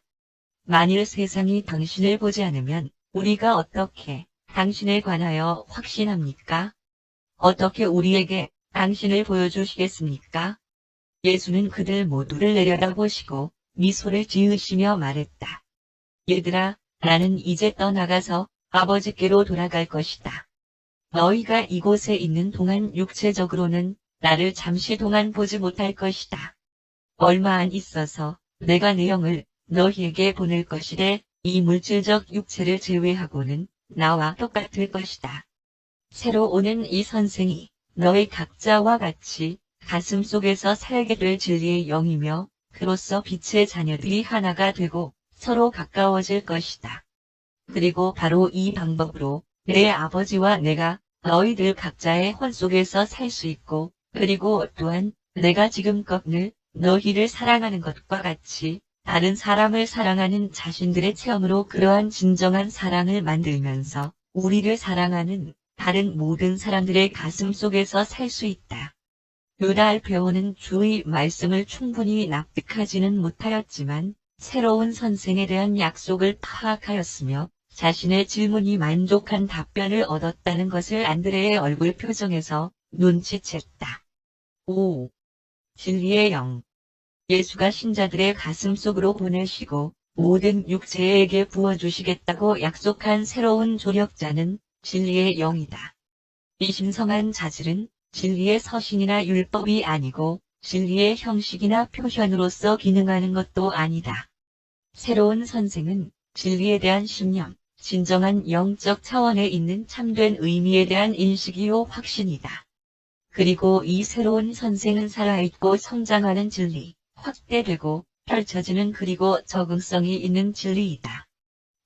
만일 세상이 당신을 보지 않으면 우리가 어떻게 당신에 관하여 확신합니까? 어떻게 우리에게 당신을 보여주시겠습니까? 예수는 그들 모두를 내려다보시고 미소를 지으시며 말했다. 얘들아, 나는 이제 떠나가서 아버지께로 돌아갈 것이다. 너희가 이곳에 있는 동안 육체적으로는 나를 잠시 동안 보지 못할 것이다. 얼마 안 있어서 내가 내 영을 너희에게 보낼 것이래. 이 물질적 육체를 제외하고는 나와 똑같을 것이다. 새로 오는 이 선생이 너희 각자와 같이 가슴 속에서 살게 될 진리의 영이며 그로써 빛의 자녀들이 하나가 되고 서로 가까워질 것이다. 그리고 바로 이 방법으로 내 아버지와 내가 너희들 각자의 혼 속에서 살 수 있고 그리고 또한 내가 지금껏 늘 너희를 사랑하는 것과 같이 다른 사람을 사랑하는 자신들의 체험으로 그러한 진정한 사랑을 만들면서 우리를 사랑하는 다른 모든 사람들의 가슴 속에서 살 수 있다. 유다 알페오는 주의 말씀을 충분히 납득하지는 못하였지만 새로운 선생에 대한 약속을 파악하였으며 자신의 질문이 만족한 답변을 얻었다는 것을 안드레의 얼굴 표정에서 눈치챘다. 5. 진리의 영. 예수가 신자들의 가슴 속으로 보내시고 모든 육체에게 부어주시겠다고 약속한 새로운 조력자는 진리의 영이다. 이 신성한 자질은 진리의 서신이나 율법이 아니고 진리의 형식이나 표현으로서 기능하는 것도 아니다. 새로운 선생은 진리에 대한 신념, 진정한 영적 차원에 있는 참된 의미에 대한 인식이요 확신이다. 그리고 이 새로운 선생은 살아있고 성장하는 진리, 확대되고 펼쳐지는 그리고 적응성이 있는 진리이다.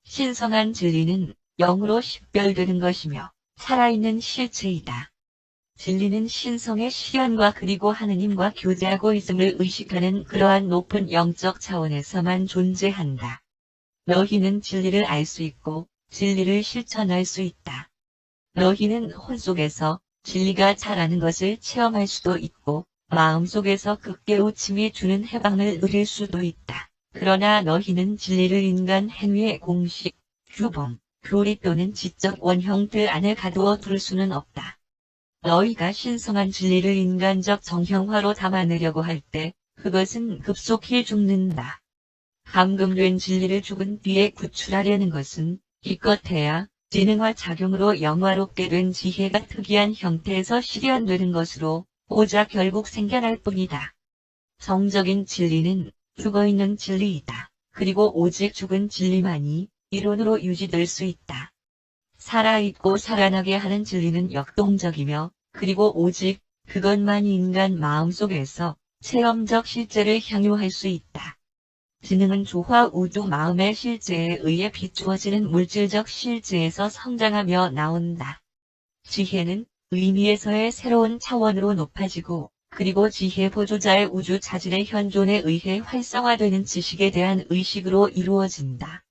신성한 진리는 영으로 식별되는 것이며 살아있는 실체이다. 진리는 신성의 실현과 그리고 하느님과 교제하고 있음을 의식하는 그러한 높은 영적 차원에서만 존재한다. 너희는 진리를 알 수 있고 진리를 실천할 수 있다. 너희는 혼 속에서 진리가 자라는 것을 체험할 수도 있고 마음속에서 그 깨우침이 주는 해방을 누릴 수도 있다. 그러나 너희는 진리를 인간 행위의 공식, 규범, 교리 또는 지적 원형들 안에 가두어 둘 수는 없다. 너희가 신성한 진리를 인간적 정형화로 담아내려고 할 때 그것은 급속히 죽는다. 감금된 진리를 죽은 뒤에 구출하려는 것은 기껏해야 지능화 작용으로 영화롭게 된 지혜가 특이한 형태에서 실현되는 것으로 보자 결국 생겨날 뿐이다. 성적인 진리는 죽어있는 진리이다. 그리고 오직 죽은 진리만이 이론으로 유지될 수 있다. 살아있고 살아나게 하는 진리는 역동적이며 그리고 오직 그것만이 인간 마음속에서 체험적 실제를 향유할 수 있다. 지능은 조화 우주 마음의 실제에 의해 비추어지는 물질적 실제에서 성장하며 나온다. 지혜는 의미에서의 새로운 차원으로 높아지고 그리고 지혜 보조자의 우주 자질의 현존에 의해 활성화되는 지식에 대한 의식으로 이루어진다.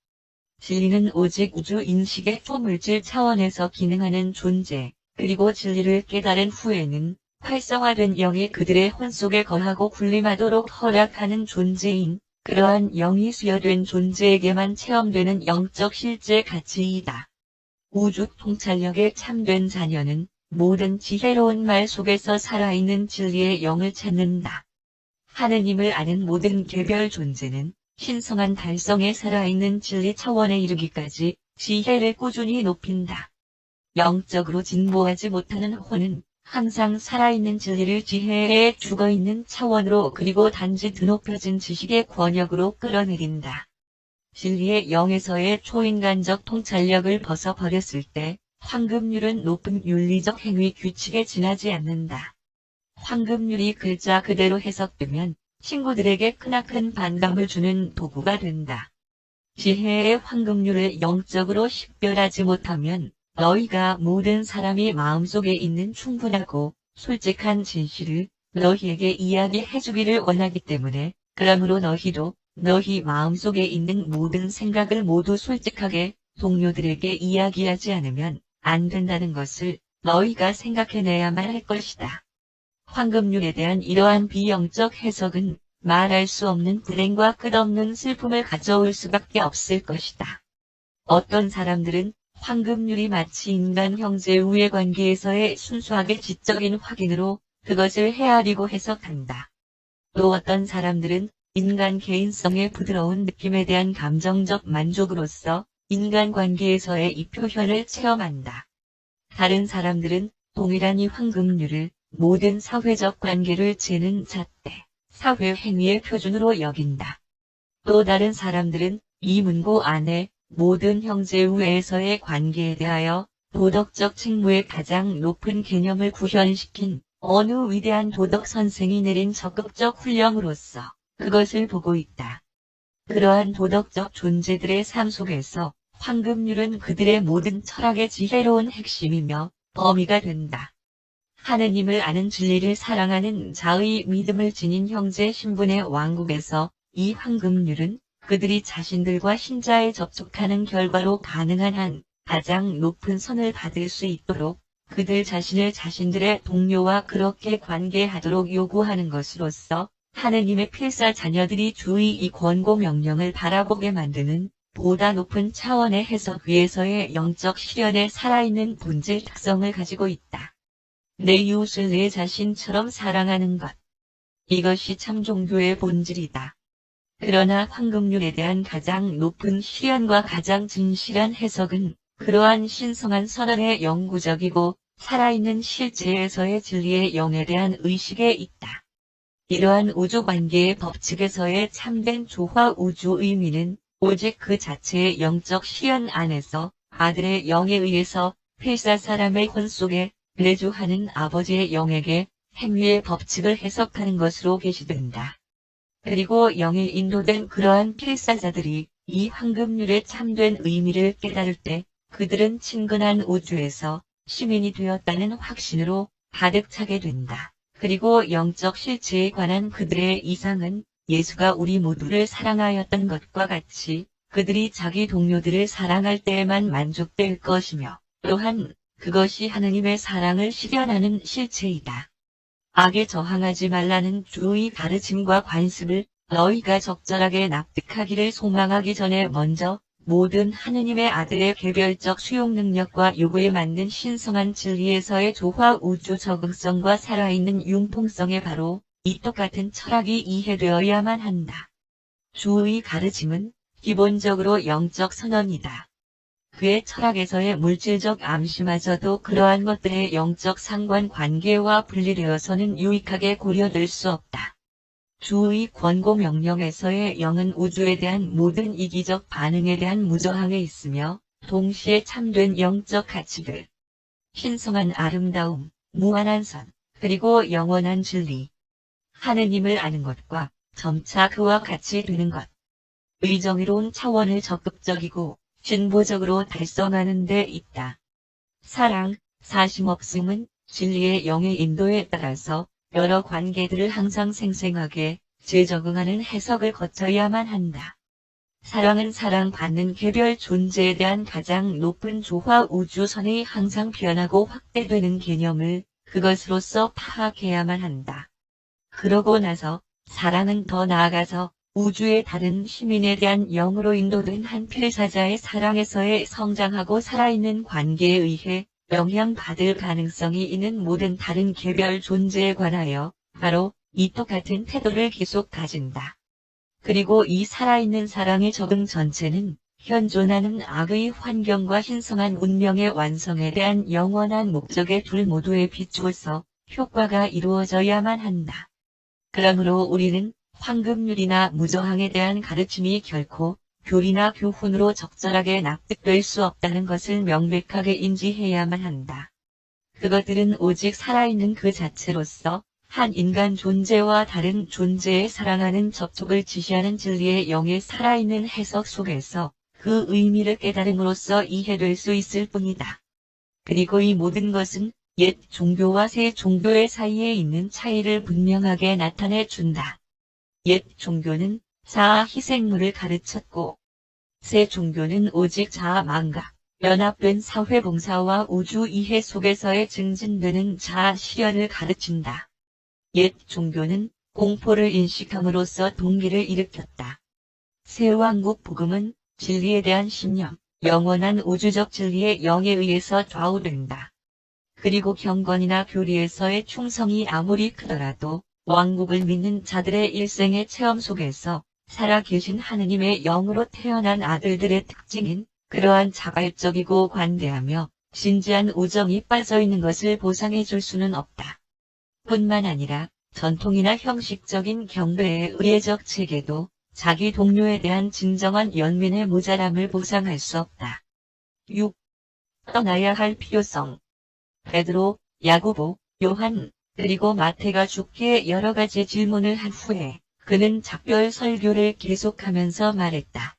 진리는 오직 우주 인식의 초물질 차원에서 기능하는 존재, 그리고 진리를 깨달은 후에는 활성화된 영이 그들의 혼 속에 거하고 군림하도록 허락하는 존재인 그러한 영이 수여된 존재에게만 체험되는 영적 실제 가치이다. 우주 통찰력의 참된 자녀는 모든 지혜로운 말 속에서 살아있는 진리의 영을 찾는다. 하느님을 아는 모든 개별 존재는 신성한 달성에 살아있는 진리 차원에 이르기까지 지혜를 꾸준히 높인다. 영적으로 진보하지 못하는 혼은 항상 살아있는 진리를 지혜에 죽어있는 차원으로 그리고 단지 드높여진 지식의 권역으로 끌어내린다. 진리의 영에서의 초인간적 통찰력을 벗어버렸을 때 황금률은 높은 윤리적 행위 규칙에 지나지 않는다. 황금률이 글자 그대로 해석되면 친구들에게 크나큰 반감을 주는 도구가 된다. 지혜의 황금률을 영적으로 식별하지 못하면 너희가 모든 사람이 마음속에 있는 충분하고 솔직한 진실을 너희에게 이야기해주기를 원하기 때문에 그러므로 너희도 너희 마음속에 있는 모든 생각을 모두 솔직하게 동료들에게 이야기하지 않으면 안 된다는 것을 너희가 생각해내야만 할 것이다. 황금률에 대한 이러한 비영적 해석은 말할 수 없는 불행과 끝없는 슬픔을 가져올 수밖에 없을 것이다. 어떤 사람들은 황금률이 마치 인간 형제 우애 관계에서의 순수하게 지적인 확인으로 그것을 헤아리고 해석한다. 또 어떤 사람들은 인간 개인성의 부드러운 느낌에 대한 감정적 만족으로서 인간관계에서의 이 표현을 체험한다. 다른 사람들은 동일한 이 황금률을 모든 사회적 관계를 재는 잣대, 사회 행위의 표준으로 여긴다. 또 다른 사람들은 이 문구 안에 모든 형제 우애에서의 관계에 대하여 도덕적 책무의 가장 높은 개념을 구현시킨 어느 위대한 도덕 선생이 내린 적극적 훈령으로서 그것을 보고 있다. 그러한 도덕적 존재들의 삶 속에서 황금률은 그들의 모든 철학의 지혜로운 핵심이며 범위가 된다. 하느님을 아는 진리를 사랑하는 자의 믿음을 지닌 형제 신분의 왕국에서 이 황금률은 그들이 자신들과 신자에 접촉하는 결과로 가능한 한 가장 높은 선을 받을 수 있도록 그들 자신을 자신들의 동료와 그렇게 관계하도록 요구하는 것으로서 하느님의 필사 자녀들이 주의 이 권고 명령을 바라보게 만드는 보다 높은 차원의 해석 위에서의 영적 실현에 살아있는 본질 특성을 가지고 있다. 내 이웃을 내 자신처럼 사랑하는 것. 이것이 참 종교의 본질이다. 그러나 황금률에 대한 가장 높은 실현과 가장 진실한 해석은 그러한 신성한 선언의 영구적이고 살아있는 실제에서의 진리의 영에 대한 의식에 있다. 이러한 우주관계의 법칙에서의 참된 조화 우주 의미는 오직 그 자체의 영적 실현 안에서 아들의 영에 의해서 필사 사람의 혼 속에 내주하는 아버지의 영에게 행위의 법칙을 해석하는 것으로 계시된다. 그리고 영에 인도된 그러한 필사자들이 이 황금률의 참된 의미를 깨달을 때 그들은 친근한 우주에서 시민이 되었다는 확신으로 가득 차게 된다. 그리고 영적 실체에 관한 그들의 이상은 예수가 우리 모두를 사랑하였던 것과 같이 그들이 자기 동료들을 사랑할 때에만 만족될 것이며 또한 그것이 하느님의 사랑을 실현하는 실체이다. 악에 저항하지 말라는 주의 가르침과 관습을 너희가 적절하게 납득하기를 소망하기 전에 먼저 모든 하느님의 아들의 개별적 수용 능력과 요구에 맞는 신성한 진리에서의 조화 우주 적응성과 살아있는 융통성에 바로 이 똑같은 철학이 이해되어야만 한다. 주의 가르침은 기본적으로 영적 선언이다. 그의 철학에서의 물질적 암시마저도 그러한 것들의 영적 상관관계와 분리되어서는 유익하게 고려될 수 없다. 주의 권고 명령에서의 영은 우주에 대한 모든 이기적 반응에 대한 무저항에 있으며 동시에 참된 영적 가치들, 신성한 아름다움, 무한한 선, 그리고 영원한 진리, 하느님을 아는 것과 점차 그와 같이 되는 것, 의정의로운 차원을 적극적이고 진보적으로 달성하는 데 있다. 사랑, 사심없음은 진리의 영의 인도에 따라서 여러 관계들을 항상 생생하게 재적응하는 해석을 거쳐야만 한다. 사랑은 사랑받는 개별 존재에 대한 가장 높은 조화 우주선의 항상 변하고 확대되는 개념을 그것으로서 파악해야만 한다. 그러고 나서 사랑은 더 나아가서 우주의 다른 시민에 대한 영으로 인도된 한 필사자의 사랑에서의 성장하고 살아있는 관계에 의해 영향받을 가능성이 있는 모든 다른 개별 존재에 관하여 바로 이 똑같은 태도를 계속 가진다. 그리고 이 살아있는 사랑의 적응 전체는 현존하는 악의 환경과 신성한 운명의 완성에 대한 영원한 목적에 둘 모두에 비추어서 효과가 이루어져야만 한다. 그러므로 우리는 황금률이나 무저항에 대한 가르침이 결코 교리나 교훈으로 적절하게 납득될 수 없다는 것을 명백하게 인지해야만 한다. 그것들은 오직 살아있는 그 자체로서 한 인간 존재와 다른 존재의 사랑하는 접촉을 지시하는 진리의 영의 살아있는 해석 속에서 그 의미를 깨달음으로써 이해될 수 있을 뿐이다. 그리고 이 모든 것은 옛 종교와 새 종교의 사이에 있는 차이를 분명하게 나타내 준다. 옛 종교는 자아 희생물을 가르쳤고 새 종교는 오직 자아망각, 연합된 사회봉사와 우주 이해 속에서의 증진되는 자아 실현을 가르친다. 옛 종교는 공포를 인식함으로써 동기를 일으켰다. 새 왕국 복음은 진리에 대한 신념, 영원한 우주적 진리의 영에 의해서 좌우된다. 그리고 경건이나 교리에서의 충성이 아무리 크더라도 왕국을 믿는 자들의 일생의 체험 속에서 살아계신 하느님의 영으로 태어난 아들들의 특징인 그러한 자발적이고 관대하며 진지한 우정이 빠져있는 것을 보상해 줄 수는 없다. 뿐만 아니라 전통이나 형식적인 경배의 의례적 체계도 자기 동료에 대한 진정한 연민의 모자람을 보상할 수 없다. 6. 떠나야 할 필요성. 베드로, 야고보, 요한, 그리고 마태가 죽기에 여러 가지 질문을 한 후에 그는 작별 설교를 계속하면서 말했다.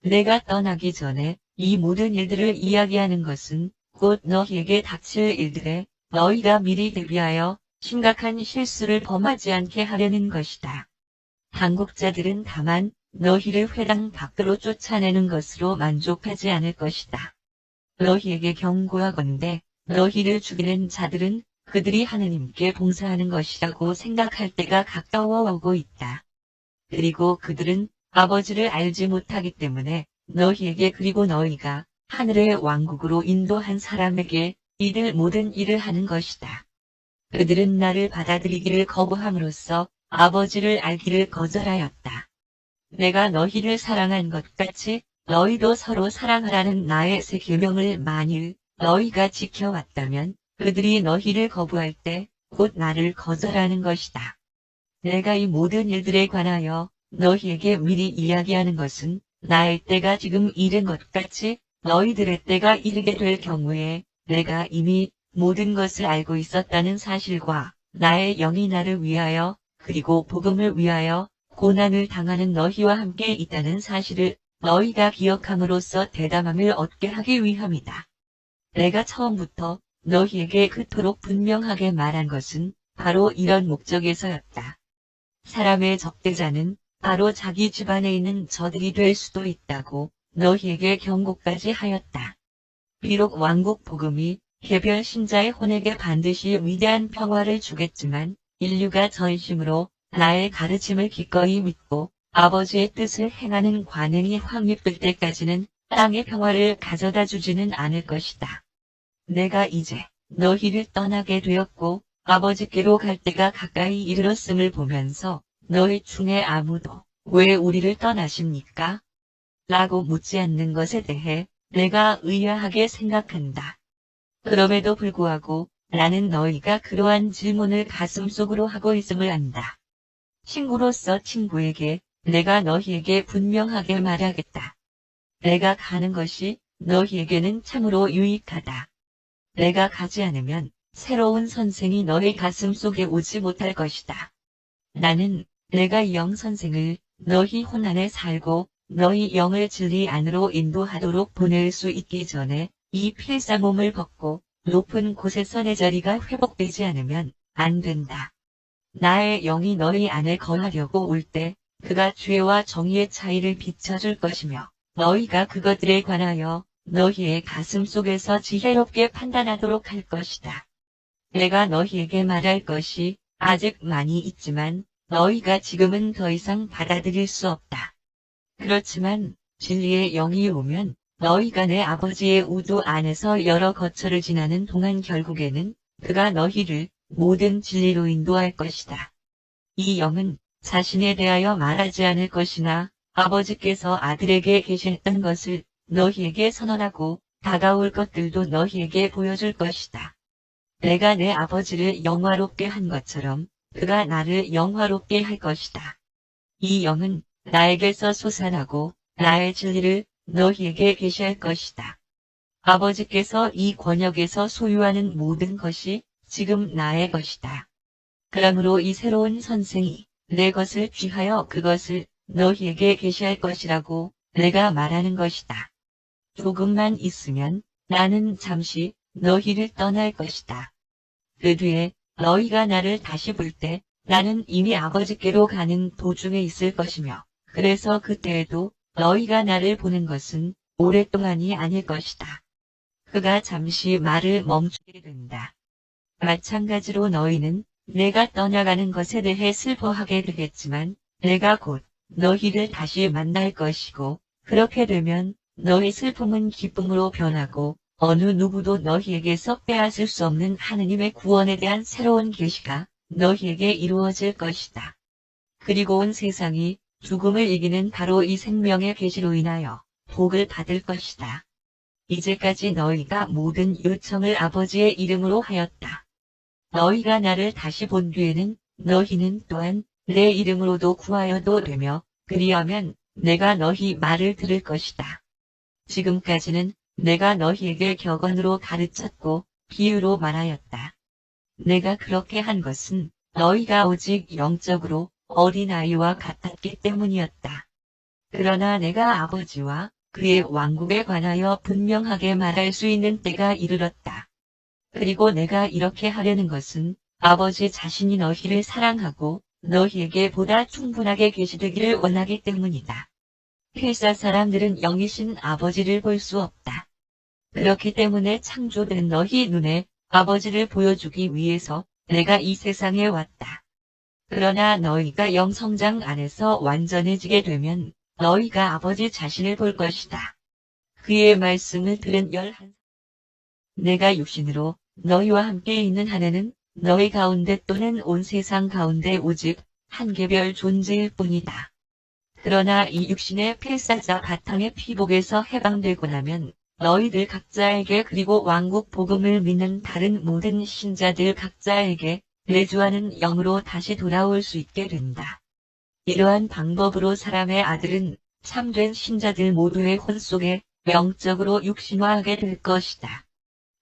내가 떠나기 전에 이 모든 일들을 이야기하는 것은 곧 너희에게 닥칠 일들에 너희가 미리 대비하여 심각한 실수를 범하지 않게 하려는 것이다. 당국자들은 다만 너희를 회당 밖으로 쫓아내는 것으로 만족하지 않을 것이다. 너희에게 경고하건대 너희를 죽이는 자들은 그들이 하느님께 봉사하는 것이라고 생각할 때가 가까워 오고 있다. 그리고 그들은 아버지를 알지 못하기 때문에 너희에게 그리고 너희가 하늘의 왕국으로 인도한 사람에게 이들 모든 일을 하는 것이다. 그들은 나를 받아들이기를 거부함으로써 아버지를 알기를 거절하였다. 내가 너희를 사랑한 것 같이 너희도 서로 사랑하라는 나의 새 계명을 만일 너희가 지켜왔다면 그들이 너희를 거부할 때 곧 나를 거절하는 것이다. 내가 이 모든 일들에 관하여 너희에게 미리 이야기하는 것은 나의 때가 지금 이른 것 같이 너희들의 때가 이르게 될 경우에 내가 이미 모든 것을 알고 있었다는 사실과 나의 영이 나를 위하여 그리고 복음을 위하여 고난을 당하는 너희와 함께 있다는 사실을 너희가 기억함으로써 대담함을 얻게 하기 위함이다. 내가 처음부터 너희에게 그토록 분명하게 말한 것은 바로 이런 목적에서였다. 사람의 적대자는 바로 자기 집안에 있는 저들이 될 수도 있다고 너희에게 경고까지 하였다. 비록 왕국 복음이 개별 신자의 혼에게 반드시 위대한 평화를 주겠지만 인류가 전심으로 나의 가르침을 기꺼이 믿고 아버지의 뜻을 행하는 관행이 확립될 때까지는 땅의 평화를 가져다 주지는 않을 것이다. 내가 이제 너희를 떠나게 되었고 아버지께로 갈 때가 가까이 이르렀음을 보면서 너희 중에 아무도 왜 우리를 떠나십니까? 라고 묻지 않는 것에 대해 내가 의아하게 생각한다. 그럼에도 불구하고 나는 너희가 그러한 질문을 가슴속으로 하고 있음을 안다. 친구로서 친구에게 내가 너희에게 분명하게 말하겠다. 내가 가는 것이 너희에게는 참으로 유익하다. 내가 가지 않으면 새로운 선생이 너희 가슴 속에 오지 못할 것이다. 나는 내가 영 선생을 너희 혼 안에 살고 너희 영을 진리 안으로 인도하도록 보낼 수 있기 전에 이 필사 몸을 벗고 높은 곳에서 내 자리가 회복되지 않으면 안 된다. 나의 영이 너희 안에 거하려고 올 때 그가 죄와 정의의 차이를 비춰줄 것이며 너희가 그것들에 관하여 너희의 가슴 속에서 지혜롭게 판단하도록 할 것이다. 내가 너희에게 말할 것이 아직 많이 있지만 너희가 지금은 더 이상 받아들일 수 없다. 그렇지만 진리의 영이 오면 너희가 내 아버지의 우도 안에서 여러 거처를 지나는 동안 결국에는 그가 너희를 모든 진리로 인도할 것이다. 이 영은 자신에 대하여 말하지 않을 것이나 아버지께서 아들에게 계셨던 것을 너희에게 선언하고 다가올 것들도 너희에게 보여줄 것이다. 내가 내 아버지를 영화롭게 한 것처럼 그가 나를 영화롭게 할 것이다. 이 영은 나에게서 솟아나고 나의 진리를 너희에게 계시할 것이다. 아버지께서 이 권역에서 소유하는 모든 것이 지금 나의 것이다. 그러므로 이 새로운 선생이 내 것을 취하여 그것을 너희에게 계시할 것이라고 내가 말하는 것이다. 조금만 있으면 나는 잠시 너희를 떠날 것이다. 그 뒤에 너희가 나를 다시 볼 때 나는 이미 아버지께로 가는 도중에 있을 것이며 그래서 그때에도 너희가 나를 보는 것은 오랫동안이 아닐 것이다. 그가 잠시 말을 멈추게 된다. 마찬가지로 너희는 내가 떠나가는 것에 대해 슬퍼하게 되겠지만 내가 곧 너희를 다시 만날 것이고 그렇게 되면 너희 슬픔은 기쁨으로 변하고 어느 누구도 너희에게서 빼앗을 수 없는 하느님의 구원에 대한 새로운 계시가 너희에게 이루어질 것이다. 그리고 온 세상이 죽음을 이기는 바로 이 생명의 계시로 인하여 복을 받을 것이다. 이제까지 너희가 모든 요청을 아버지의 이름으로 하였다. 너희가 나를 다시 본 뒤에는 너희는 또한 내 이름으로도 구하여도 되며 그리하면 내가 너희 말을 들을 것이다. 지금까지는 내가 너희에게 격언으로 가르쳤고 비유로 말하였다. 내가 그렇게 한 것은 너희가 오직 영적으로 어린아이와 같았기 때문이었다. 그러나 내가 아버지와 그의 왕국에 관하여 분명하게 말할 수 있는 때가 이르렀다. 그리고 내가 이렇게 하려는 것은 아버지 자신이 너희를 사랑하고 너희에게 보다 충분하게 계시되기를 원하기 때문이다. 필사 사람들은 영이신 아버지를 볼 수 없다. 그렇기 때문에 창조된 너희 눈에 아버지를 보여주기 위해서 내가 이 세상에 왔다. 그러나 너희가 영성장 안에서 완전해지게 되면 너희가 아버지 자신을 볼 것이다. 그의 말씀을 들은 11 내가 육신으로 너희와 함께 있는 한해는 너희 가운데 또는 온 세상 가운데 오직 한 개별 존재일 뿐이다. 그러나 이 육신의 필사자 바탕의 피복에서 해방되고 나면 너희들 각자에게 그리고 왕국 복음을 믿는 다른 모든 신자들 각자에게 내주하는 영으로 다시 돌아올 수 있게 된다. 이러한 방법으로 사람의 아들은 참된 신자들 모두의 혼 속에 영적으로 육신화하게 될 것이다.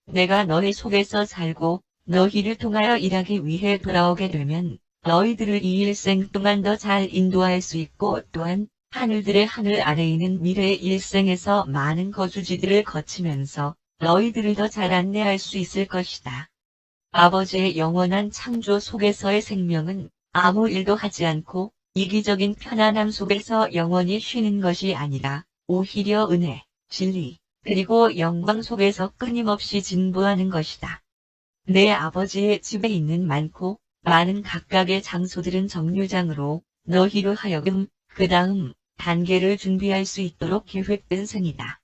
내가 너희 속에서 살고 너희를 통하여 일하기 위해 돌아오게 되면 너희들을 이 일생 동안 더 잘 인도할 수 있고 또한 하늘들의 하늘 아래에 있는 미래의 일생에서 많은 거주지들을 거치면서 너희들을 더 잘 안내할 수 있을 것이다. 아버지의 영원한 창조 속에서의 생명은 아무 일도 하지 않고 이기적인 편안함 속에서 영원히 쉬는 것이 아니라 오히려 은혜, 진리, 그리고 영광 속에서 끊임없이 진보하는 것이다. 내 아버지의 집에 있는 많고 많은 각각의 장소들은 정류장으로 너희로 하여금 그 다음 단계를 준비할 수 있도록 계획된 생이다.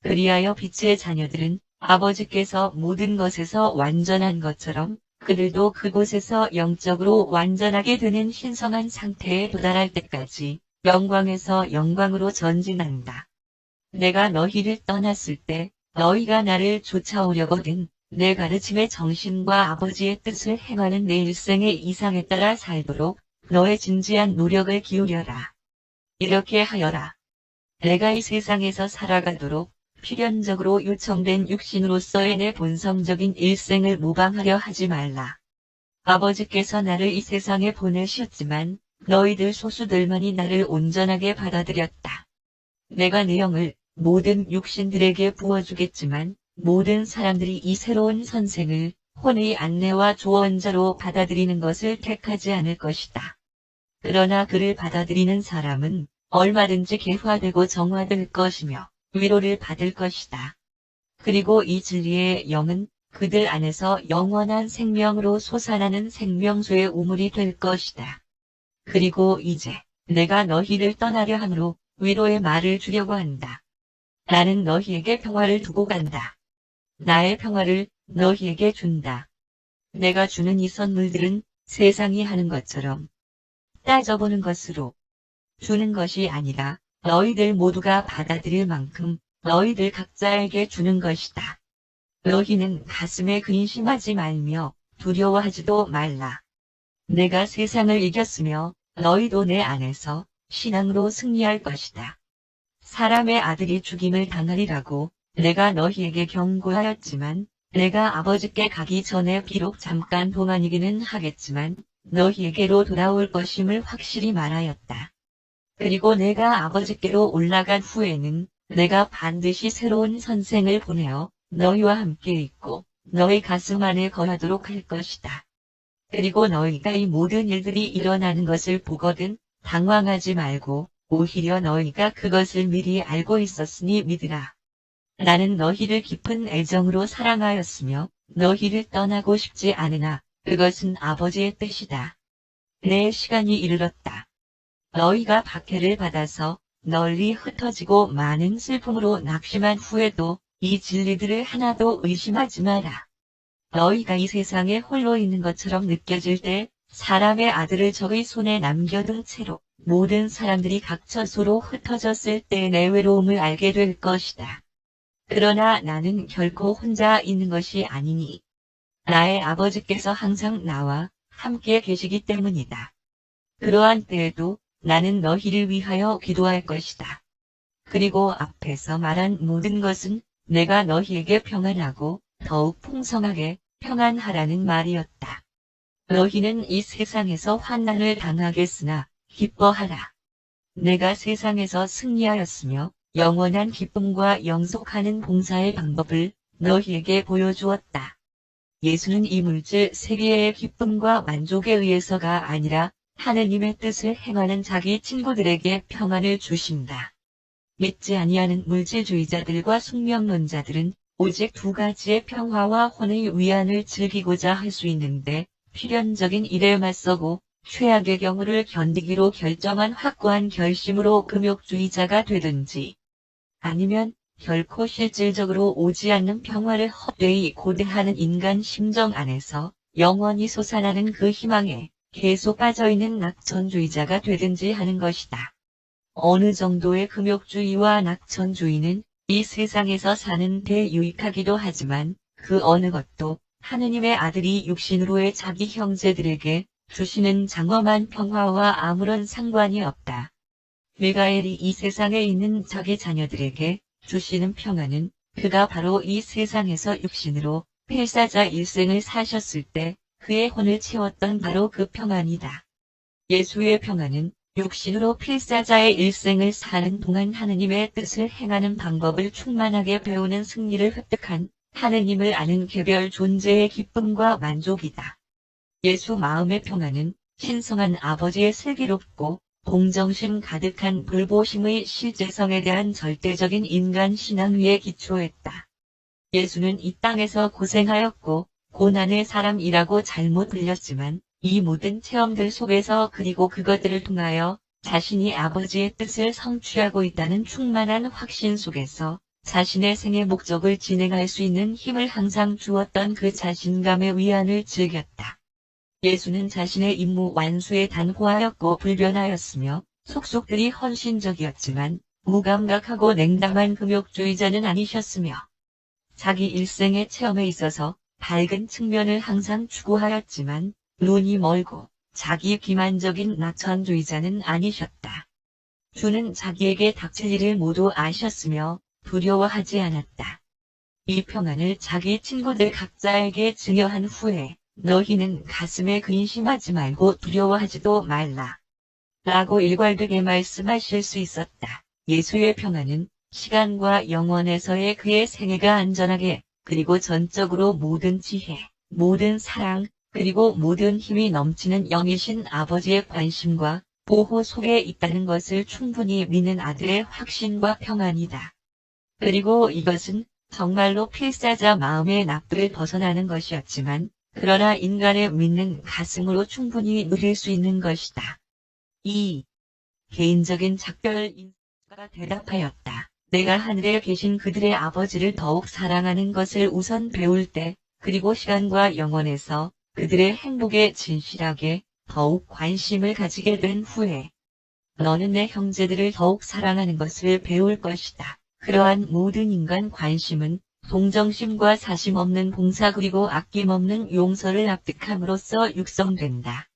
그리하여 빛의 자녀들은 아버지께서 모든 것에서 완전한 것처럼 그들도 그곳에서 영적으로 완전하게 되는 신성한 상태에 도달할 때까지 영광에서 영광으로 전진한다. 내가 너희를 떠났을 때 너희가 나를 쫓아오려거든 내 가르침의 정신과 아버지의 뜻을 행하는 내 일생의 이상에 따라 살도록 너의 진지한 노력을 기울여라. 이렇게 하여라. 내가 이 세상에서 살아가도록 필연적으로 요청된 육신으로서의 내 본성적인 일생을 모방하려 하지 말라. 아버지께서 나를 이 세상에 보내셨지만 너희들 소수들만이 나를 온전하게 받아들였다. 내가 내 영을 모든 육신들에게 부어주겠지만 모든 사람들이 이 새로운 선생을 혼의 안내와 조언자로 받아들이는 것을 택하지 않을 것이다. 그러나 그를 받아들이는 사람은 얼마든지 개화되고 정화될 것이며 위로를 받을 것이다. 그리고 이 진리의 영은 그들 안에서 영원한 생명으로 솟아나는 생명수의 우물이 될 것이다. 그리고 이제 내가 너희를 떠나려 함으로 위로의 말을 주려고 한다. 나는 너희에게 평화를 두고 간다. 나의 평화를 너희에게 준다. 내가 주는 이 선물들은 세상이 하는 것처럼 따져보는 것으로 주는 것이 아니라 너희들 모두가 받아들일 만큼 너희들 각자에게 주는 것이다. 너희는 가슴에 근심하지 말며 두려워하지도 말라. 내가 세상을 이겼으며 너희도 내 안에서 신앙으로 승리할 것이다. 사람의 아들이 죽임을 당하리라고 내가 너희에게 경고하였지만 내가 아버지께 가기 전에 비록 잠깐 동안이기는 하겠지만 너희에게로 돌아올 것임을 확실히 말하였다. 그리고 내가 아버지께로 올라간 후에는 내가 반드시 새로운 선생을 보내어 너희와 함께 있고 너희 가슴 안에 거하도록 할 것이다. 그리고 너희가 이 모든 일들이 일어나는 것을 보거든 당황하지 말고 오히려 너희가 그것을 미리 알고 있었으니 믿으라. 나는 너희를 깊은 애정으로 사랑하였으며 너희를 떠나고 싶지 않으나 그것은 아버지의 뜻이다. 내 시간이 이르렀다. 너희가 박해를 받아서 널리 흩어지고 많은 슬픔으로 낙심한 후에도 이 진리들을 하나도 의심하지 마라. 너희가 이 세상에 홀로 있는 것처럼 느껴질 때 사람의 아들을 적의 손에 남겨둔 채로 모든 사람들이 각처 서로 흩어졌을 때 내 외로움을 알게 될 것이다. 그러나 나는 결코 혼자 있는 것이 아니니 나의 아버지께서 항상 나와 함께 계시기 때문이다. 그러한 때에도 나는 너희를 위하여 기도할 것이다. 그리고 앞에서 말한 모든 것은 내가 너희에게 평안하고 더욱 풍성하게 평안하라는 말이었다. 너희는 이 세상에서 환난을 당하겠으나 기뻐하라. 내가 세상에서 승리하였으며 영원한 기쁨과 영속하는 봉사의 방법을 너희에게 보여주었다. 예수는 이 물질 세계의 기쁨과 만족에 의해서가 아니라 하느님의 뜻을 행하는 자기 친구들에게 평안을 주신다. 믿지 아니하는 물질주의자들과 숙명론자들은 오직 두 가지의 평화와 혼의 위안을 즐기고자 할 수 있는데 필연적인 일에 맞서고 최악의 경우를 견디기로 결정한 확고한 결심으로 금욕주의자가 되든지 아니면 결코 실질적으로 오지 않는 평화를 헛되이 고대하는 인간 심정 안에서 영원히 솟아나는 그 희망에 계속 빠져있는 낙천주의자가 되든지 하는 것이다. 어느 정도의 금욕주의와 낙천주의는 이 세상에서 사는 데 유익하기도 하지만 그 어느 것도 하느님의 아들이 육신으로의 자기 형제들에게 주시는 장엄한 평화와 아무런 상관이 없다. 미가엘이 이 세상에 있는 자기 자녀들에게 주시는 평화는 그가 바로 이 세상에서 육신으로 필사자 일생을 사셨을 때 그의 혼을 채웠던 바로 그 평안이다. 예수의 평안은 육신으로 필사자의 일생을 사는 동안 하느님의 뜻을 행하는 방법을 충만하게 배우는 승리를 획득한 하느님을 아는 개별 존재의 기쁨과 만족이다. 예수 마음의 평안은 신성한 아버지의 슬기롭고 동정심 가득한 불보심의 실제성에 대한 절대적인 인간 신앙 위에 기초했다. 예수는 이 땅에서 고생하였고 고난의 사람이라고 잘못 들렸지만 이 모든 체험들 속에서 그리고 그것들을 통하여 자신이 아버지의 뜻을 성취하고 있다는 충만한 확신 속에서 자신의 생의 목적을 진행할 수 있는 힘을 항상 주었던 그 자신감의 위안을 즐겼다. 예수는 자신의 임무 완수에 단호하였고 불변하였으며 속속들이 헌신적이었지만 무감각하고 냉담한 금욕주의자는 아니셨으며 자기 일생의 체험에 있어서 밝은 측면을 항상 추구하였지만 눈이 멀고 자기 기만적인 낙천주의자는 아니셨다. 주는 자기에게 닥칠 일을 모두 아셨으며 두려워하지 않았다. 이 평안을 자기 친구들 각자에게 증여한 후에 너희는 가슴에 근심하지 말고 두려워하지도 말라. 라고 일괄되게 말씀하실 수 있었다. 예수의 평안은 시간과 영원에서의 그의 생애가 안전하게 그리고 전적으로 모든 지혜, 모든 사랑, 그리고 모든 힘이 넘치는 영이신 아버지의 관심과 보호 속에 있다는 것을 충분히 믿는 아들의 확신과 평안이다. 그리고 이것은 정말로 필사자 마음의 납부를 벗어나는 것이었지만 그러나 인간의 믿는 가슴으로 충분히 누릴 수 있는 것이다. 2. 개인적인 작별 인사가 대답하였다. 내가 하늘에 계신 그들의 아버지를 더욱 사랑하는 것을 우선 배울 때 그리고 시간과 영원에서 그들의 행복에 진실하게 더욱 관심을 가지게 된 후에 너는 내 형제들을 더욱 사랑하는 것을 배울 것이다. 그러한 모든 인간 관심은 동정심과 사심 없는 봉사 그리고 아낌없는 용서를 납득함으로써 육성된다.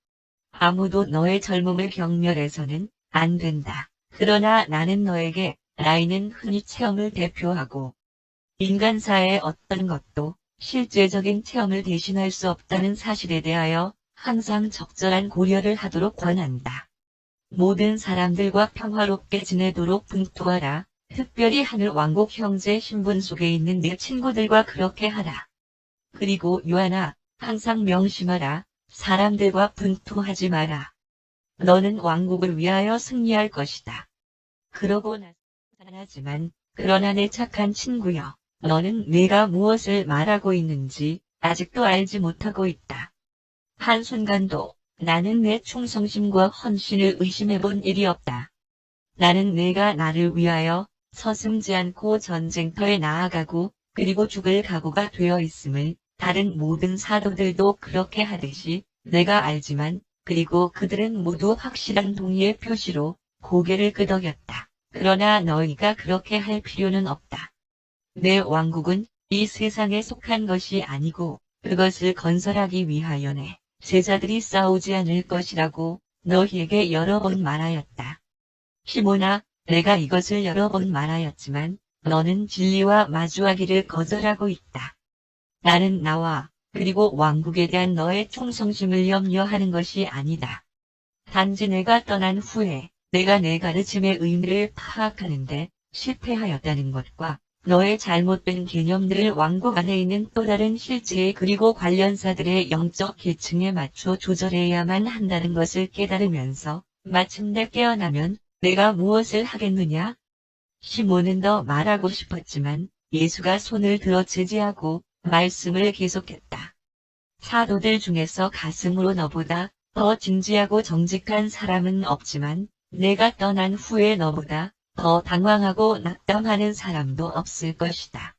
아무도 너의 젊음을 경멸해서는 안 된다. 그러나 나는 너에게 나이는 흔히 체험을 대표하고 인간사의 어떤 것도 실제적인 체험을 대신할 수 없다는 사실에 대하여 항상 적절한 고려를 하도록 권한다. 모든 사람들과 평화롭게 지내도록 분투하라. 특별히 하늘 왕국 형제 신분 속에 있는 네 친구들과 그렇게 하라. 그리고 요한아, 항상 명심하라. 사람들과 분투하지 마라. 너는 왕국을 위하여 승리할 것이다. 그러고 나서하지만 그러나 내 착한 친구여, 너는 내가 무엇을 말하고 있는지 아직도 알지 못하고 있다. 한순간도 나는 내 충성심과 헌신을 의심해 본 일이 없다. 나는 내가 나를 위하여 서슴지 않고 전쟁터에 나아가고 그리고 죽을 각오가 되어 있음을 다른 모든 사도들도 그렇게 하듯이 내가 알지만 그리고 그들은 모두 확실한 동의의 표시로 고개를 끄덕였다. 그러나 너희가 그렇게 할 필요는 없다. 내 왕국은 이 세상에 속한 것이 아니고 그것을 건설하기 위하여 내 제자들이 싸우지 않을 것이라고 너희에게 여러 번 말하였다. 시몬아, 내가 이것을 여러 번 말하였지만 너는 진리와 마주하기를 거절하고 있다. 나는 나와 그리고 왕국에 대한 너의 충성심을 염려하는 것이 아니다. 단지 내가 떠난 후에 내가 내 가르침의 의미를 파악하는데 실패하였다는 것과 너의 잘못된 개념들을 왕국 안에 있는 또 다른 실제 그리고 관련사들의 영적 계층에 맞춰 조절해야만 한다는 것을 깨달으면서 마침내 깨어나면 내가 무엇을 하겠느냐? 시몬은 더 말하고 싶었지만 예수가 손을 들어 제지하고 말씀을 계속했다. 사도들 중에서 가슴으로 너보다 더 진지하고 정직한 사람은 없지만 내가 떠난 후에 너보다 더 당황하고 낙담하는 사람도 없을 것이다.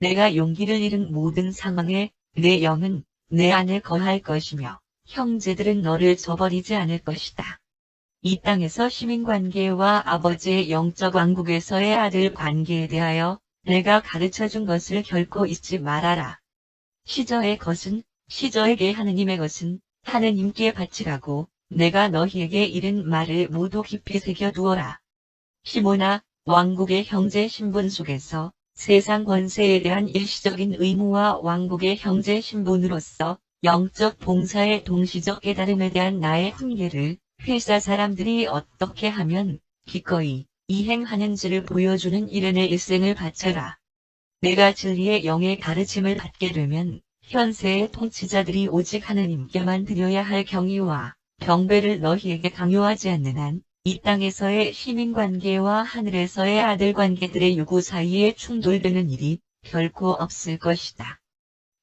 내가 용기를 잃은 모든 상황에 내 영은 내 안에 거할 것이며 형제들은 너를 저버리지 않을 것이다. 이 땅에서 시민관계와 아버지의 영적 왕국에서의 아들 관계에 대하여 내가 가르쳐준 것을 결코 잊지 말아라. 시저의 것은 시저에게 하느님의 것은 하느님께 바치라고 내가 너희에게 이른 말을 모두 깊이 새겨두어라. 시몬아, 왕국의 형제 신분 속에서 세상 권세에 대한 일시적인 의무와 왕국의 형제 신분으로서 영적 봉사의 동시적 깨달음에 대한 나의 훈계를 회사 사람들이 어떻게 하면 기꺼이 이행하는지를 보여주는 일은의 일생을 바쳐라. 내가 진리의 영의 가르침을 받게 되면 현세의 통치자들이 오직 하느님께만 드려야 할 경의와 경배를 너희에게 강요하지 않는 한 이 땅에서의 시민관계와 하늘에서의 아들관계들의 요구 사이에 충돌되는 일이 결코 없을 것이다.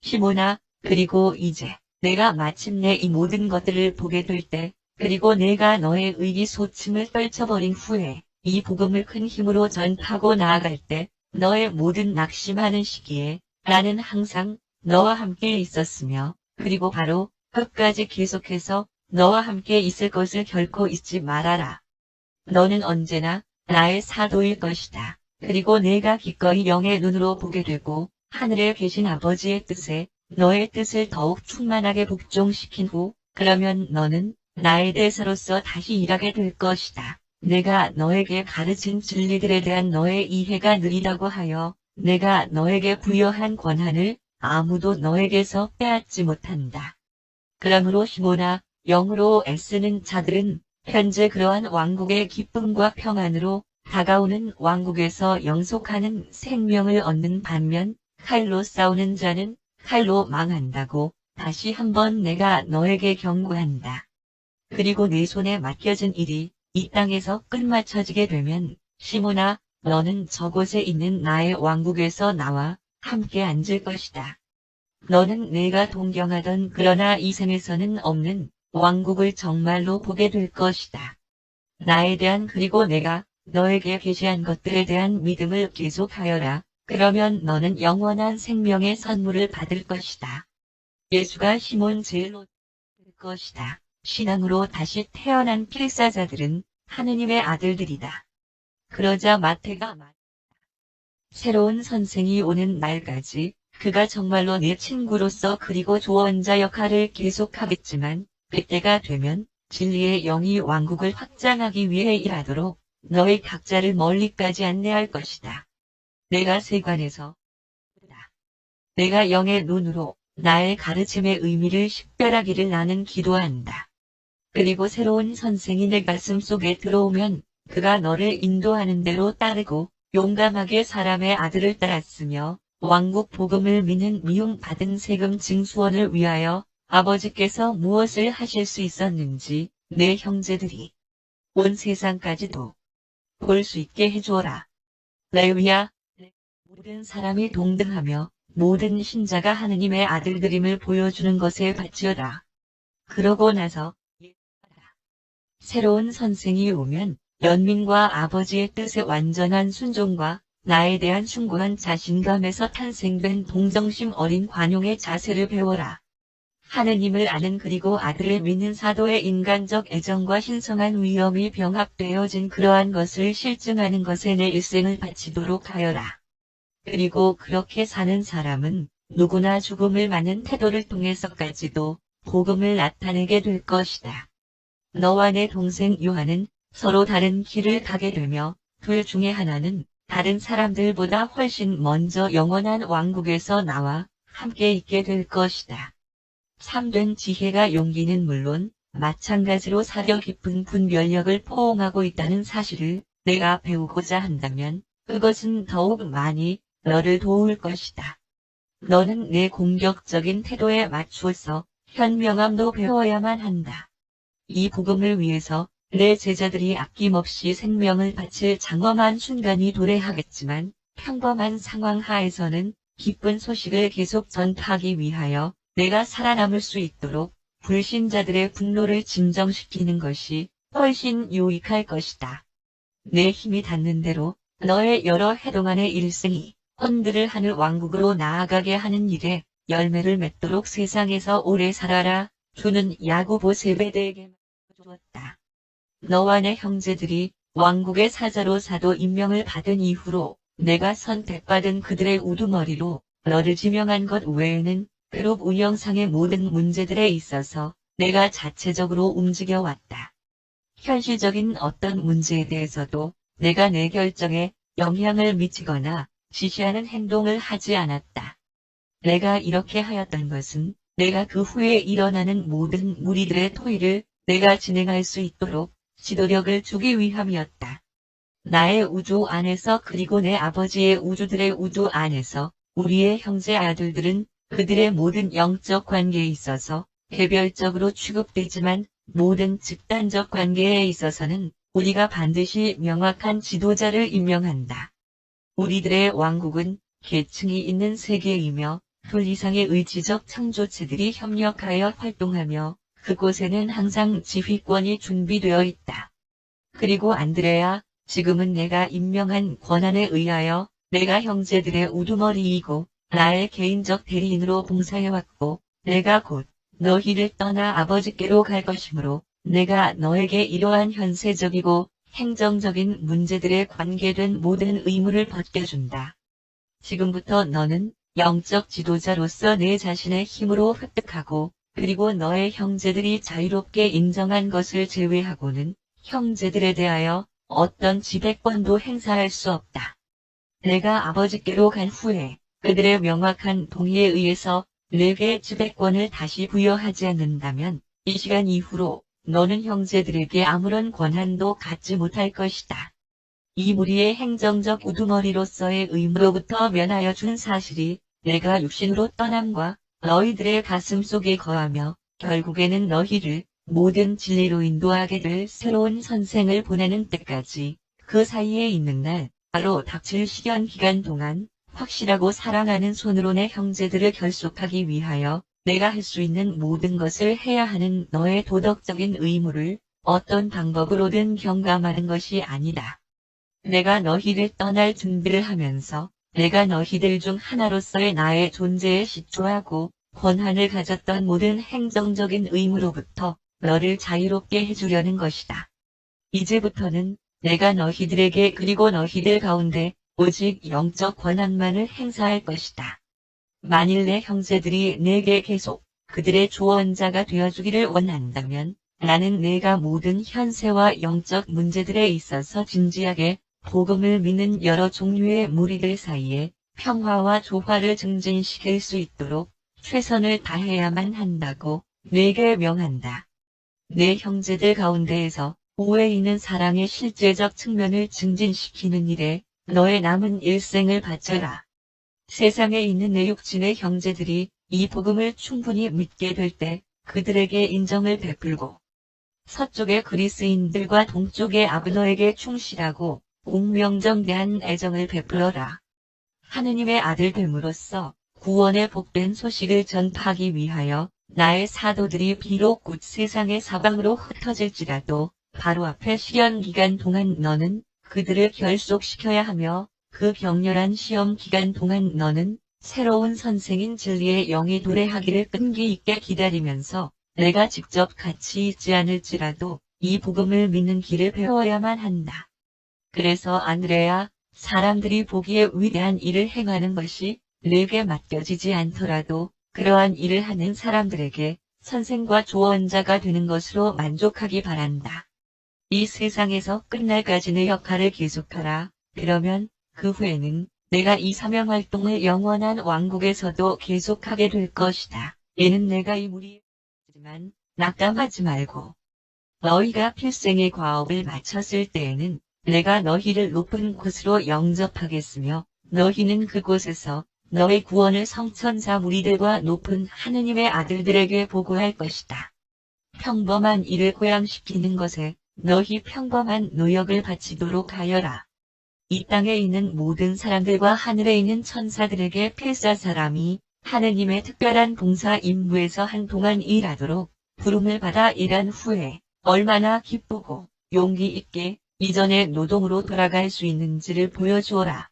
시몬아, 그리고 이제 내가 마침내 이 모든 것들을 보게 될 때, 그리고 내가 너의 의기소침을 떨쳐버린 후에 이 복음을 큰 힘으로 전파하고 나아갈 때 너의 모든 낙심하는 시기에 나는 항상 너와 함께 있었으며 그리고 바로 끝까지 계속해서 너와 함께 있을 것을 결코 잊지 말아라. 너는 언제나 나의 사도일 것이다. 그리고 내가 기꺼이 영의 눈으로 보게 되고 하늘에 계신 아버지의 뜻에 너의 뜻을 더욱 충만하게 복종시킨 후 그러면 너는 나의 대사로서 다시 일하게 될 것이다. 내가 너에게 가르친 진리들에 대한 너의 이해가 느리다고 하여 내가 너에게 부여한 권한을 아무도 너에게서 빼앗지 못한다. 그러므로 시몬아, 영으로 애쓰는 자들은 현재 그러한 왕국의 기쁨과 평안으로 다가오는 왕국에서 영속하는 생명을 얻는 반면 칼로 싸우는 자는 칼로 망한다고 다시 한번 내가 너에게 경고한다. 그리고 내 손에 맡겨진 일이 이 땅에서 끝마쳐지게 되면 시몬아, 너는 저곳에 있는 나의 왕국에서 나와 함께 앉을 것이다. 너는 내가 동경하던 그러나 이 생에서는 없는 왕국을 정말로 보게 될 것이다. 나에 대한 그리고 내가 너에게 계시한 것들에 대한 믿음을 계속하여라. 그러면 너는 영원한 생명의 선물을 받을 것이다. 예수가 시몬 제일로 될 것이다. 신앙으로 다시 태어난 필사자들은 하느님의 아들들이다. 그러자 마태가 새로운 선생이 오는 날까지 그가 정말로 내 친구로서 그리고 조언자 역할을 계속하겠지만 그때가 되면 진리의 영이 왕국을 확장하기 위해 일하도록 너희 각자를 멀리까지 안내할 것이다. 내가 세관에서 내가 영의 눈으로 나의 가르침의 의미를 식별하기를 나는 기도한다. 그리고 새로운 선생이 내 가슴 속에 들어오면 그가 너를 인도하는 대로 따르고 용감하게 사람의 아들을 따랐으며 왕국 복음을 믿는 미움받은 세금 징수원을 위하여 아버지께서 무엇을 하실 수 있었는지 내 형제들이 온 세상까지도 볼 수 있게 해주어라. 레위야, 모든 사람이 동등하며 모든 신자가 하느님의 아들들임을 보여주는 것에 바치어라. 그러고 나서 새로운 선생이 오면 연민과 아버지의 뜻에 완전한 순종과 나에 대한 숭고한 자신감에서 탄생된 동정심 어린 관용의 자세를 배워라. 하느님을 아는 그리고 아들을 믿는 사도의 인간적 애정과 신성한 위엄이 병합되어진 그러한 것을 실증하는 것에 내 일생을 바치도록 하여라. 그리고 그렇게 사는 사람은 누구나 죽음을 맞는 태도를 통해서까지도 복음을 나타내게 될 것이다. 너와 내 동생 요한은 서로 다른 길을 가게 되며 둘 중에 하나는 다른 사람들보다 훨씬 먼저 영원한 왕국에서 나와 함께 있게 될 것이다. 참된 지혜가 용기는 물론 마찬가지로 사려 깊은 분별력을 포옹하고 있다는 사실을 내가 배우고자 한다면 그것은 더욱 많이 너를 도울 것이다. 너는 내 공격적인 태도에 맞추어서 현명함도 배워야만 한다. 이 복음을 위해서 내 제자들이 아낌없이 생명을 바칠 장엄한 순간이 도래하겠지만 평범한 상황 하에서는 기쁜 소식을 계속 전파하기 위하여 내가 살아남을 수 있도록 불신자들의 분노를 진정시키는 것이 훨씬 유익할 것이다. 내 힘이 닿는 대로 너의 여러 해동안의 일생이 혼들을 하늘 왕국으로 나아가게 하는 일에 열매를 맺도록 세상에서 오래 살아라. 주는 야고보 세베대에게 주었다. 너와 내 형제들이 왕국의 사자로 사도 임명을 받은 이후로 내가 선택받은 그들의 우두머리로 너를 지명한 것 외에는 그룹 운영상의 모든 문제들에 있어서 내가 자체적으로 움직여왔다. 현실적인 어떤 문제에 대해서도 내가 내 결정에 영향을 미치거나 지시하는 행동을 하지 않았다. 내가 이렇게 하였던 것은 내가 그 후에 일어나는 모든 무리들의 토의를 내가 진행할 수 있도록 지도력을 주기 위함이었다. 나의 우주 안에서 그리고 내 아버지의 우주들의 우주 안에서 우리의 형제 아들들은 그들의 모든 영적 관계에 있어서 개별적으로 취급되지만 모든 집단적 관계에 있어서는 우리가 반드시 명확한 지도자를 임명한다. 우리들의 왕국은 계층이 있는 세계이며 둘 이상의 의지적 창조체들이 협력하여 활동하며 그곳에는 항상 지휘권이 준비되어 있다. 그리고 안드레아, 지금은 내가 임명한 권한에 의하여 내가 형제들의 우두머리이고 나의 개인적 대리인으로 봉사해왔고 내가 곧 너희를 떠나 아버지께로 갈 것이므로 내가 너에게 이러한 현세적이고 행정적인 문제들에 관계된 모든 의무를 벗겨준다. 지금부터 너는 영적 지도자로서 내 자신의 힘으로 획득하고 그리고 너의 형제들이 자유롭게 인정한 것을 제외하고는 형제들에 대하여 어떤 지배권도 행사할 수 없다. 내가 아버지께로 간 후에 그들의 명확한 동의에 의해서 내게 지배권을 다시 부여하지 않는다면 이 시간 이후로 너는 형제들에게 아무런 권한도 갖지 못할 것이다. 이 무리의 행정적 우두머리로서의 의무로부터 면하여 준 사실이 내가 육신으로 떠남과 너희들의 가슴 속에 거하며 결국에는 너희를 모든 진리로 인도하게 될 새로운 선생을 보내는 때까지 그 사이에 있는 날 바로 닥칠 시간 기간 동안 확실하고 사랑하는 손으로 내 형제들을 결속하기 위하여 내가 할 수 있는 모든 것을 해야 하는 너의 도덕적인 의무를 어떤 방법으로든 경감하는 것이 아니다. 내가 너희를 떠날 준비를 하면서 내가 너희들 중 하나로서의 나의 존재에 시초하고 권한을 가졌던 모든 행정적인 의무로부터 너를 자유롭게 해주려는 것이다. 이제부터는 내가 너희들에게 그리고 너희들 가운데 오직 영적 권한만을 행사할 것이다. 만일 내 형제들이 내게 계속 그들의 조언자가 되어주기를 원한다면 나는 내가 모든 현세와 영적 문제들에 있어서 진지하게 복음을 믿는 여러 종류의 무리들 사이에 평화와 조화를 증진시킬 수 있도록 최선을 다해야만 한다고 내게 명한다. 내 형제들 가운데에서 오해 있는 사랑의 실제적 측면을 증진시키는 일에 너의 남은 일생을 바쳐라. 세상에 있는 내 육신의 형제들이 이 복음을 충분히 믿게 될 때 그들에게 인정을 베풀고 서쪽의 그리스인들과 동쪽의 아브너에게 충실하고 운명정대한 애정을 베풀어라. 하느님의 아들 됨으로써 구원의 복된 소식을 전파하기 위하여 나의 사도들이 비록 곧 세상의 사방으로 흩어질지라도 바로 앞에 시련기간 동안 너는 그들을 결속시켜야 하며 그 격렬한 시험 기간 동안 너는 새로운 선생인 진리의 영이 도래하기를 끈기 있게 기다리면서 내가 직접 같이 있지 않을지라도 이 복음을 믿는 길을 배워야만 한다. 그래서 안드레야, 사람들이 보기에 위대한 일을 행하는 것이 내게 맡겨지지 않더라도 그러한 일을 하는 사람들에게 선생과 조언자가 되는 것으로 만족하기 바란다. 이 세상에서 끝날까지 내 역할을 계속하라. 그러면 그 후에는 내가 이 사명 활동을 영원한 왕국에서도 계속하게 될 것이다. 이는 내가 이 무리지만 낙담하지 말고 너희가 필생의 과업을 마쳤을 때에는 내가 너희를 높은 곳으로 영접하겠으며 너희는 그곳에서 너의 구원을 성천사 무리들과 높은 하느님의 아들들에게 보고할 것이다. 평범한 일을 고양시키는 것에 너희 평범한 노력을 바치도록 하여라. 이 땅에 있는 모든 사람들과 하늘에 있는 천사들에게 필사사람이 하느님의 특별한 봉사 임무에서 한동안 일하도록 부름을 받아 일한 후에 얼마나 기쁘고 용기 있게 이전의 노동으로 돌아갈 수 있는지를 보여주어라.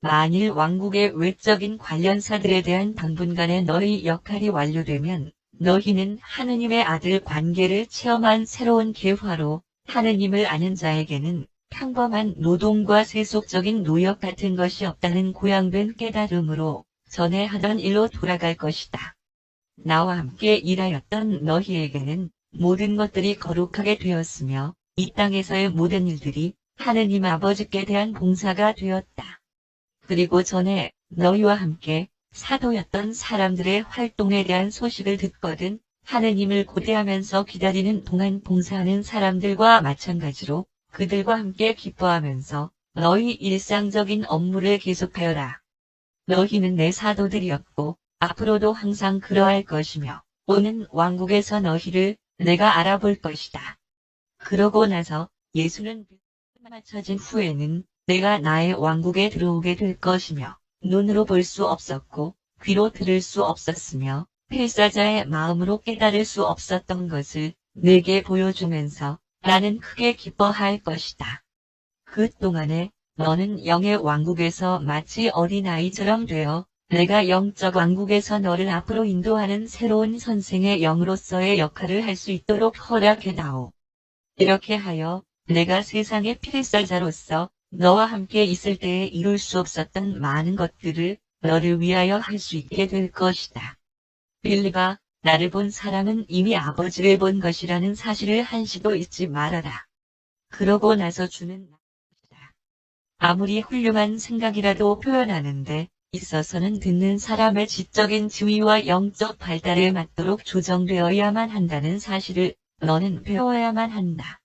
만일 왕국의 외적인 관련사들에 대한 당분간의 너희 역할이 완료되면 너희는 하느님의 아들 관계를 체험한 새로운 계화로 하느님을 아는 자에게는 평범한 노동과 세속적인 노역 같은 것이 없다는 고양된 깨달음으로 전에 하던 일로 돌아갈 것이다. 나와 함께 일하였던 너희에게는 모든 것들이 거룩하게 되었으며 이 땅에서의 모든 일들이 하느님 아버지께 대한 봉사가 되었다. 그리고 전에 너희와 함께 사도였던 사람들의 활동에 대한 소식을 듣거든 하느님을 고대하면서 기다리는 동안 봉사하는 사람들과 마찬가지로 그들과 함께 기뻐하면서 너희 일상적인 업무를 계속하여라. 너희는 내 사도들이었고 앞으로도 항상 그러할 것이며 오는 왕국에서 너희를 내가 알아볼 것이다. 그러고 나서 예수는 맞춰진 후에는 내가 나의 왕국에 들어오게 될 것이며 눈으로 볼 수 없었고 귀로 들을 수 없었으며 필사자의 마음으로 깨달을 수 없었던 것을 내게 보여주면서 나는 크게 기뻐할 것이다. 그 동안에 너는 영의 왕국에서 마치 어린아이처럼 되어 내가 영적 왕국에서 너를 앞으로 인도하는 새로운 선생의 영으로서의 역할을 할 수 있도록 허락해다오. 이렇게 하여 내가 세상의 필사자로서 너와 함께 있을 때에 이룰 수 없었던 많은 것들을 너를 위하여 할 수 있게 될 것이다. 빌립아, 나를 본 사람은 이미 아버지를 본 것이라는 사실을 한시도 잊지 말아라. 그러고 나서 주는 아무리 훌륭한 생각이라도 표현하는데 있어서는 듣는 사람의 지적인 지위와 영적 발달에 맞도록 조정되어야만 한다는 사실을 너는 배워야만 한다.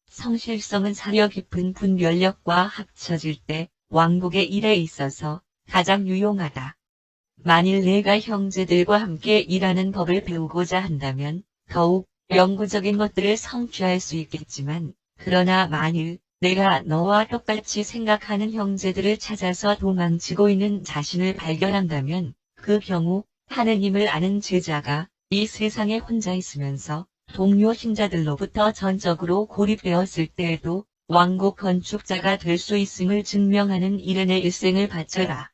성실성은 사려 깊은 분별력과 합쳐질 때 왕국의 일에 있어서 가장 유용하다. 만일 내가 형제들과 함께 일하는 법을 배우고자 한다면 더욱 영구적인 것들을 성취할 수 있겠지만 그러나 만일 내가 너와 똑같이 생각하는 형제들을 찾아서 도망치고 있는 자신을 발견한다면 그 경우 하느님을 아는 제자가 이 세상에 혼자 있으면서 동료 신자들로부터 전적으로 고립되었을 때에도 왕국 건축자가 될 수 있음을 증명하는 일련의 일생을 바쳐라.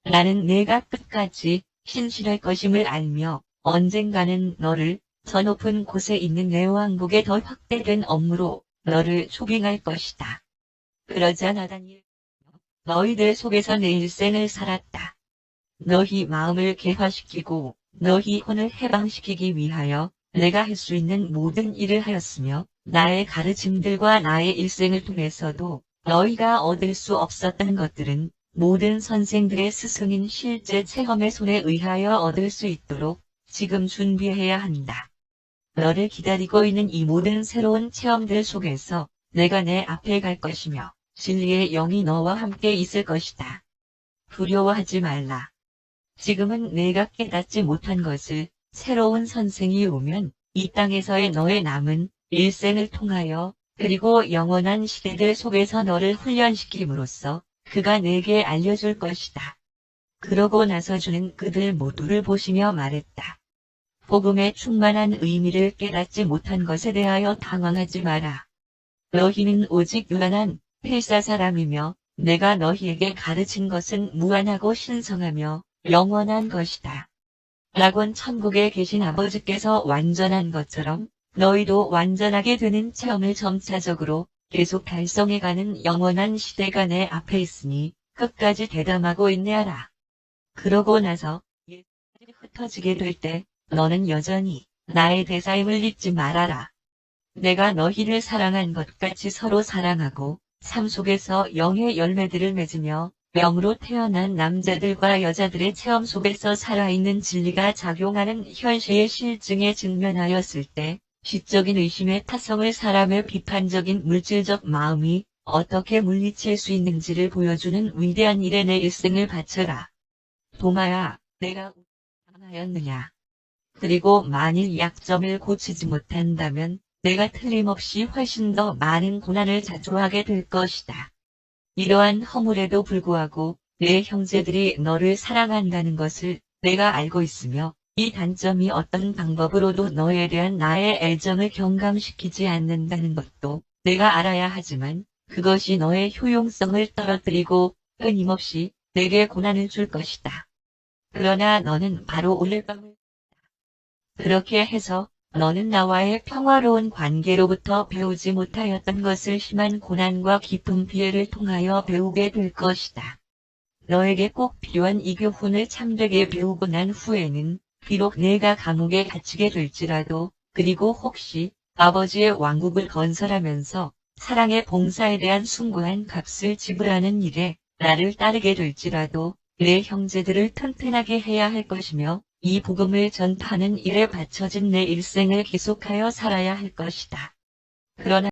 나는 내가 끝까지 신실할 것임을 알며 언젠가는 너를 저 높은 곳에 있는 내 왕국의 더 확대된 업무로 너를 초빙할 것이다. 그러자 나다니엘, 너희들 속에서 내 일생을 살았다. 너희 마음을 개화시키고 너희 혼을 해방시키기 위하여 내가 할 수 있는 모든 일을 하였으며 나의 가르침들과 나의 일생을 통해서도 너희가 얻을 수 없었던 것들은 모든 선생들의 스승인 실제 체험의 손에 의하여 얻을 수 있도록 지금 준비해야 한다. 너를 기다리고 있는 이 모든 새로운 체험들 속에서 내가 내 앞에 갈 것이며 진리의 영이 너와 함께 있을 것이다. 두려워하지 말라. 지금은 내가 깨닫지 못한 것을 새로운 선생이 오면 이 땅에서의 너의 남은 일생을 통하여 그리고 영원한 시대들 속에서 너를 훈련시킴으로써 그가 내게 알려줄 것이다. 그러고 나서 주는 그들 모두를 보시며 말했다. 복음의 충만한 의미를 깨닫지 못한 것에 대하여 당황하지 마라. 너희는 오직 유한한 필사 사람이며 내가 너희에게 가르친 것은 무한하고 신성하며 영원한 것이다. 낙원 천국에 계신 아버지께서 완전한 것처럼 너희도 완전하게 되는 체험을 점차적으로 계속 달성해가는 영원한 시대가 내 앞에 있으니 끝까지 대담하고 인내하라. 그러고 나서 예수님이 흩어지게 될 때 너는 여전히 나의 대사임을 잊지 말아라. 내가 너희를 사랑한 것 같이 서로 사랑하고 삶 속에서 영의 열매들을 맺으며 영으로 태어난 남자들과 여자들의 체험 속에서 살아있는 진리가 작용하는 현실의 실증에 직면하였을 때 시적인 의심의 타성을 사람의 비판적인 물질적 마음이 어떻게 물리칠 수 있는지를 보여주는 위대한 일에 내 일생을 바쳐라. 도마야, 내가 하였느냐. 그리고 만일 약점을 고치지 못한다면 내가 틀림없이 훨씬 더 많은 고난을 자초하게 될 것이다. 이러한 허물에도 불구하고 내 형제들이 너를 사랑한다는 것을 내가 알고 있으며 이 단점이 어떤 방법으로도 너에 대한 나의 애정을 경감시키지 않는다는 것도 내가 알아야 하지만 그것이 너의 효용성을 떨어뜨리고 끊임없이 내게 고난을 줄 것이다. 그러나 너는 바로 오늘 밤을 그렇게 해서 너는 나와의 평화로운 관계로부터 배우지 못하였던 것을 심한 고난과 깊은 피해를 통하여 배우게 될 것이다. 너에게 꼭 필요한 이 교훈을 참되게 배우고 난 후에는 비록 내가 감옥에 갇히게 될지라도 그리고 혹시 아버지의 왕국을 건설하면서 사랑의 봉사에 대한 숭고한 값을 지불하는 일에 나를 따르게 될지라도 내 형제들을 튼튼하게 해야 할 것이며 이 복음을 전파하는 일에 바쳐진 내 일생을 계속하여 살아야 할 것이다. 그러나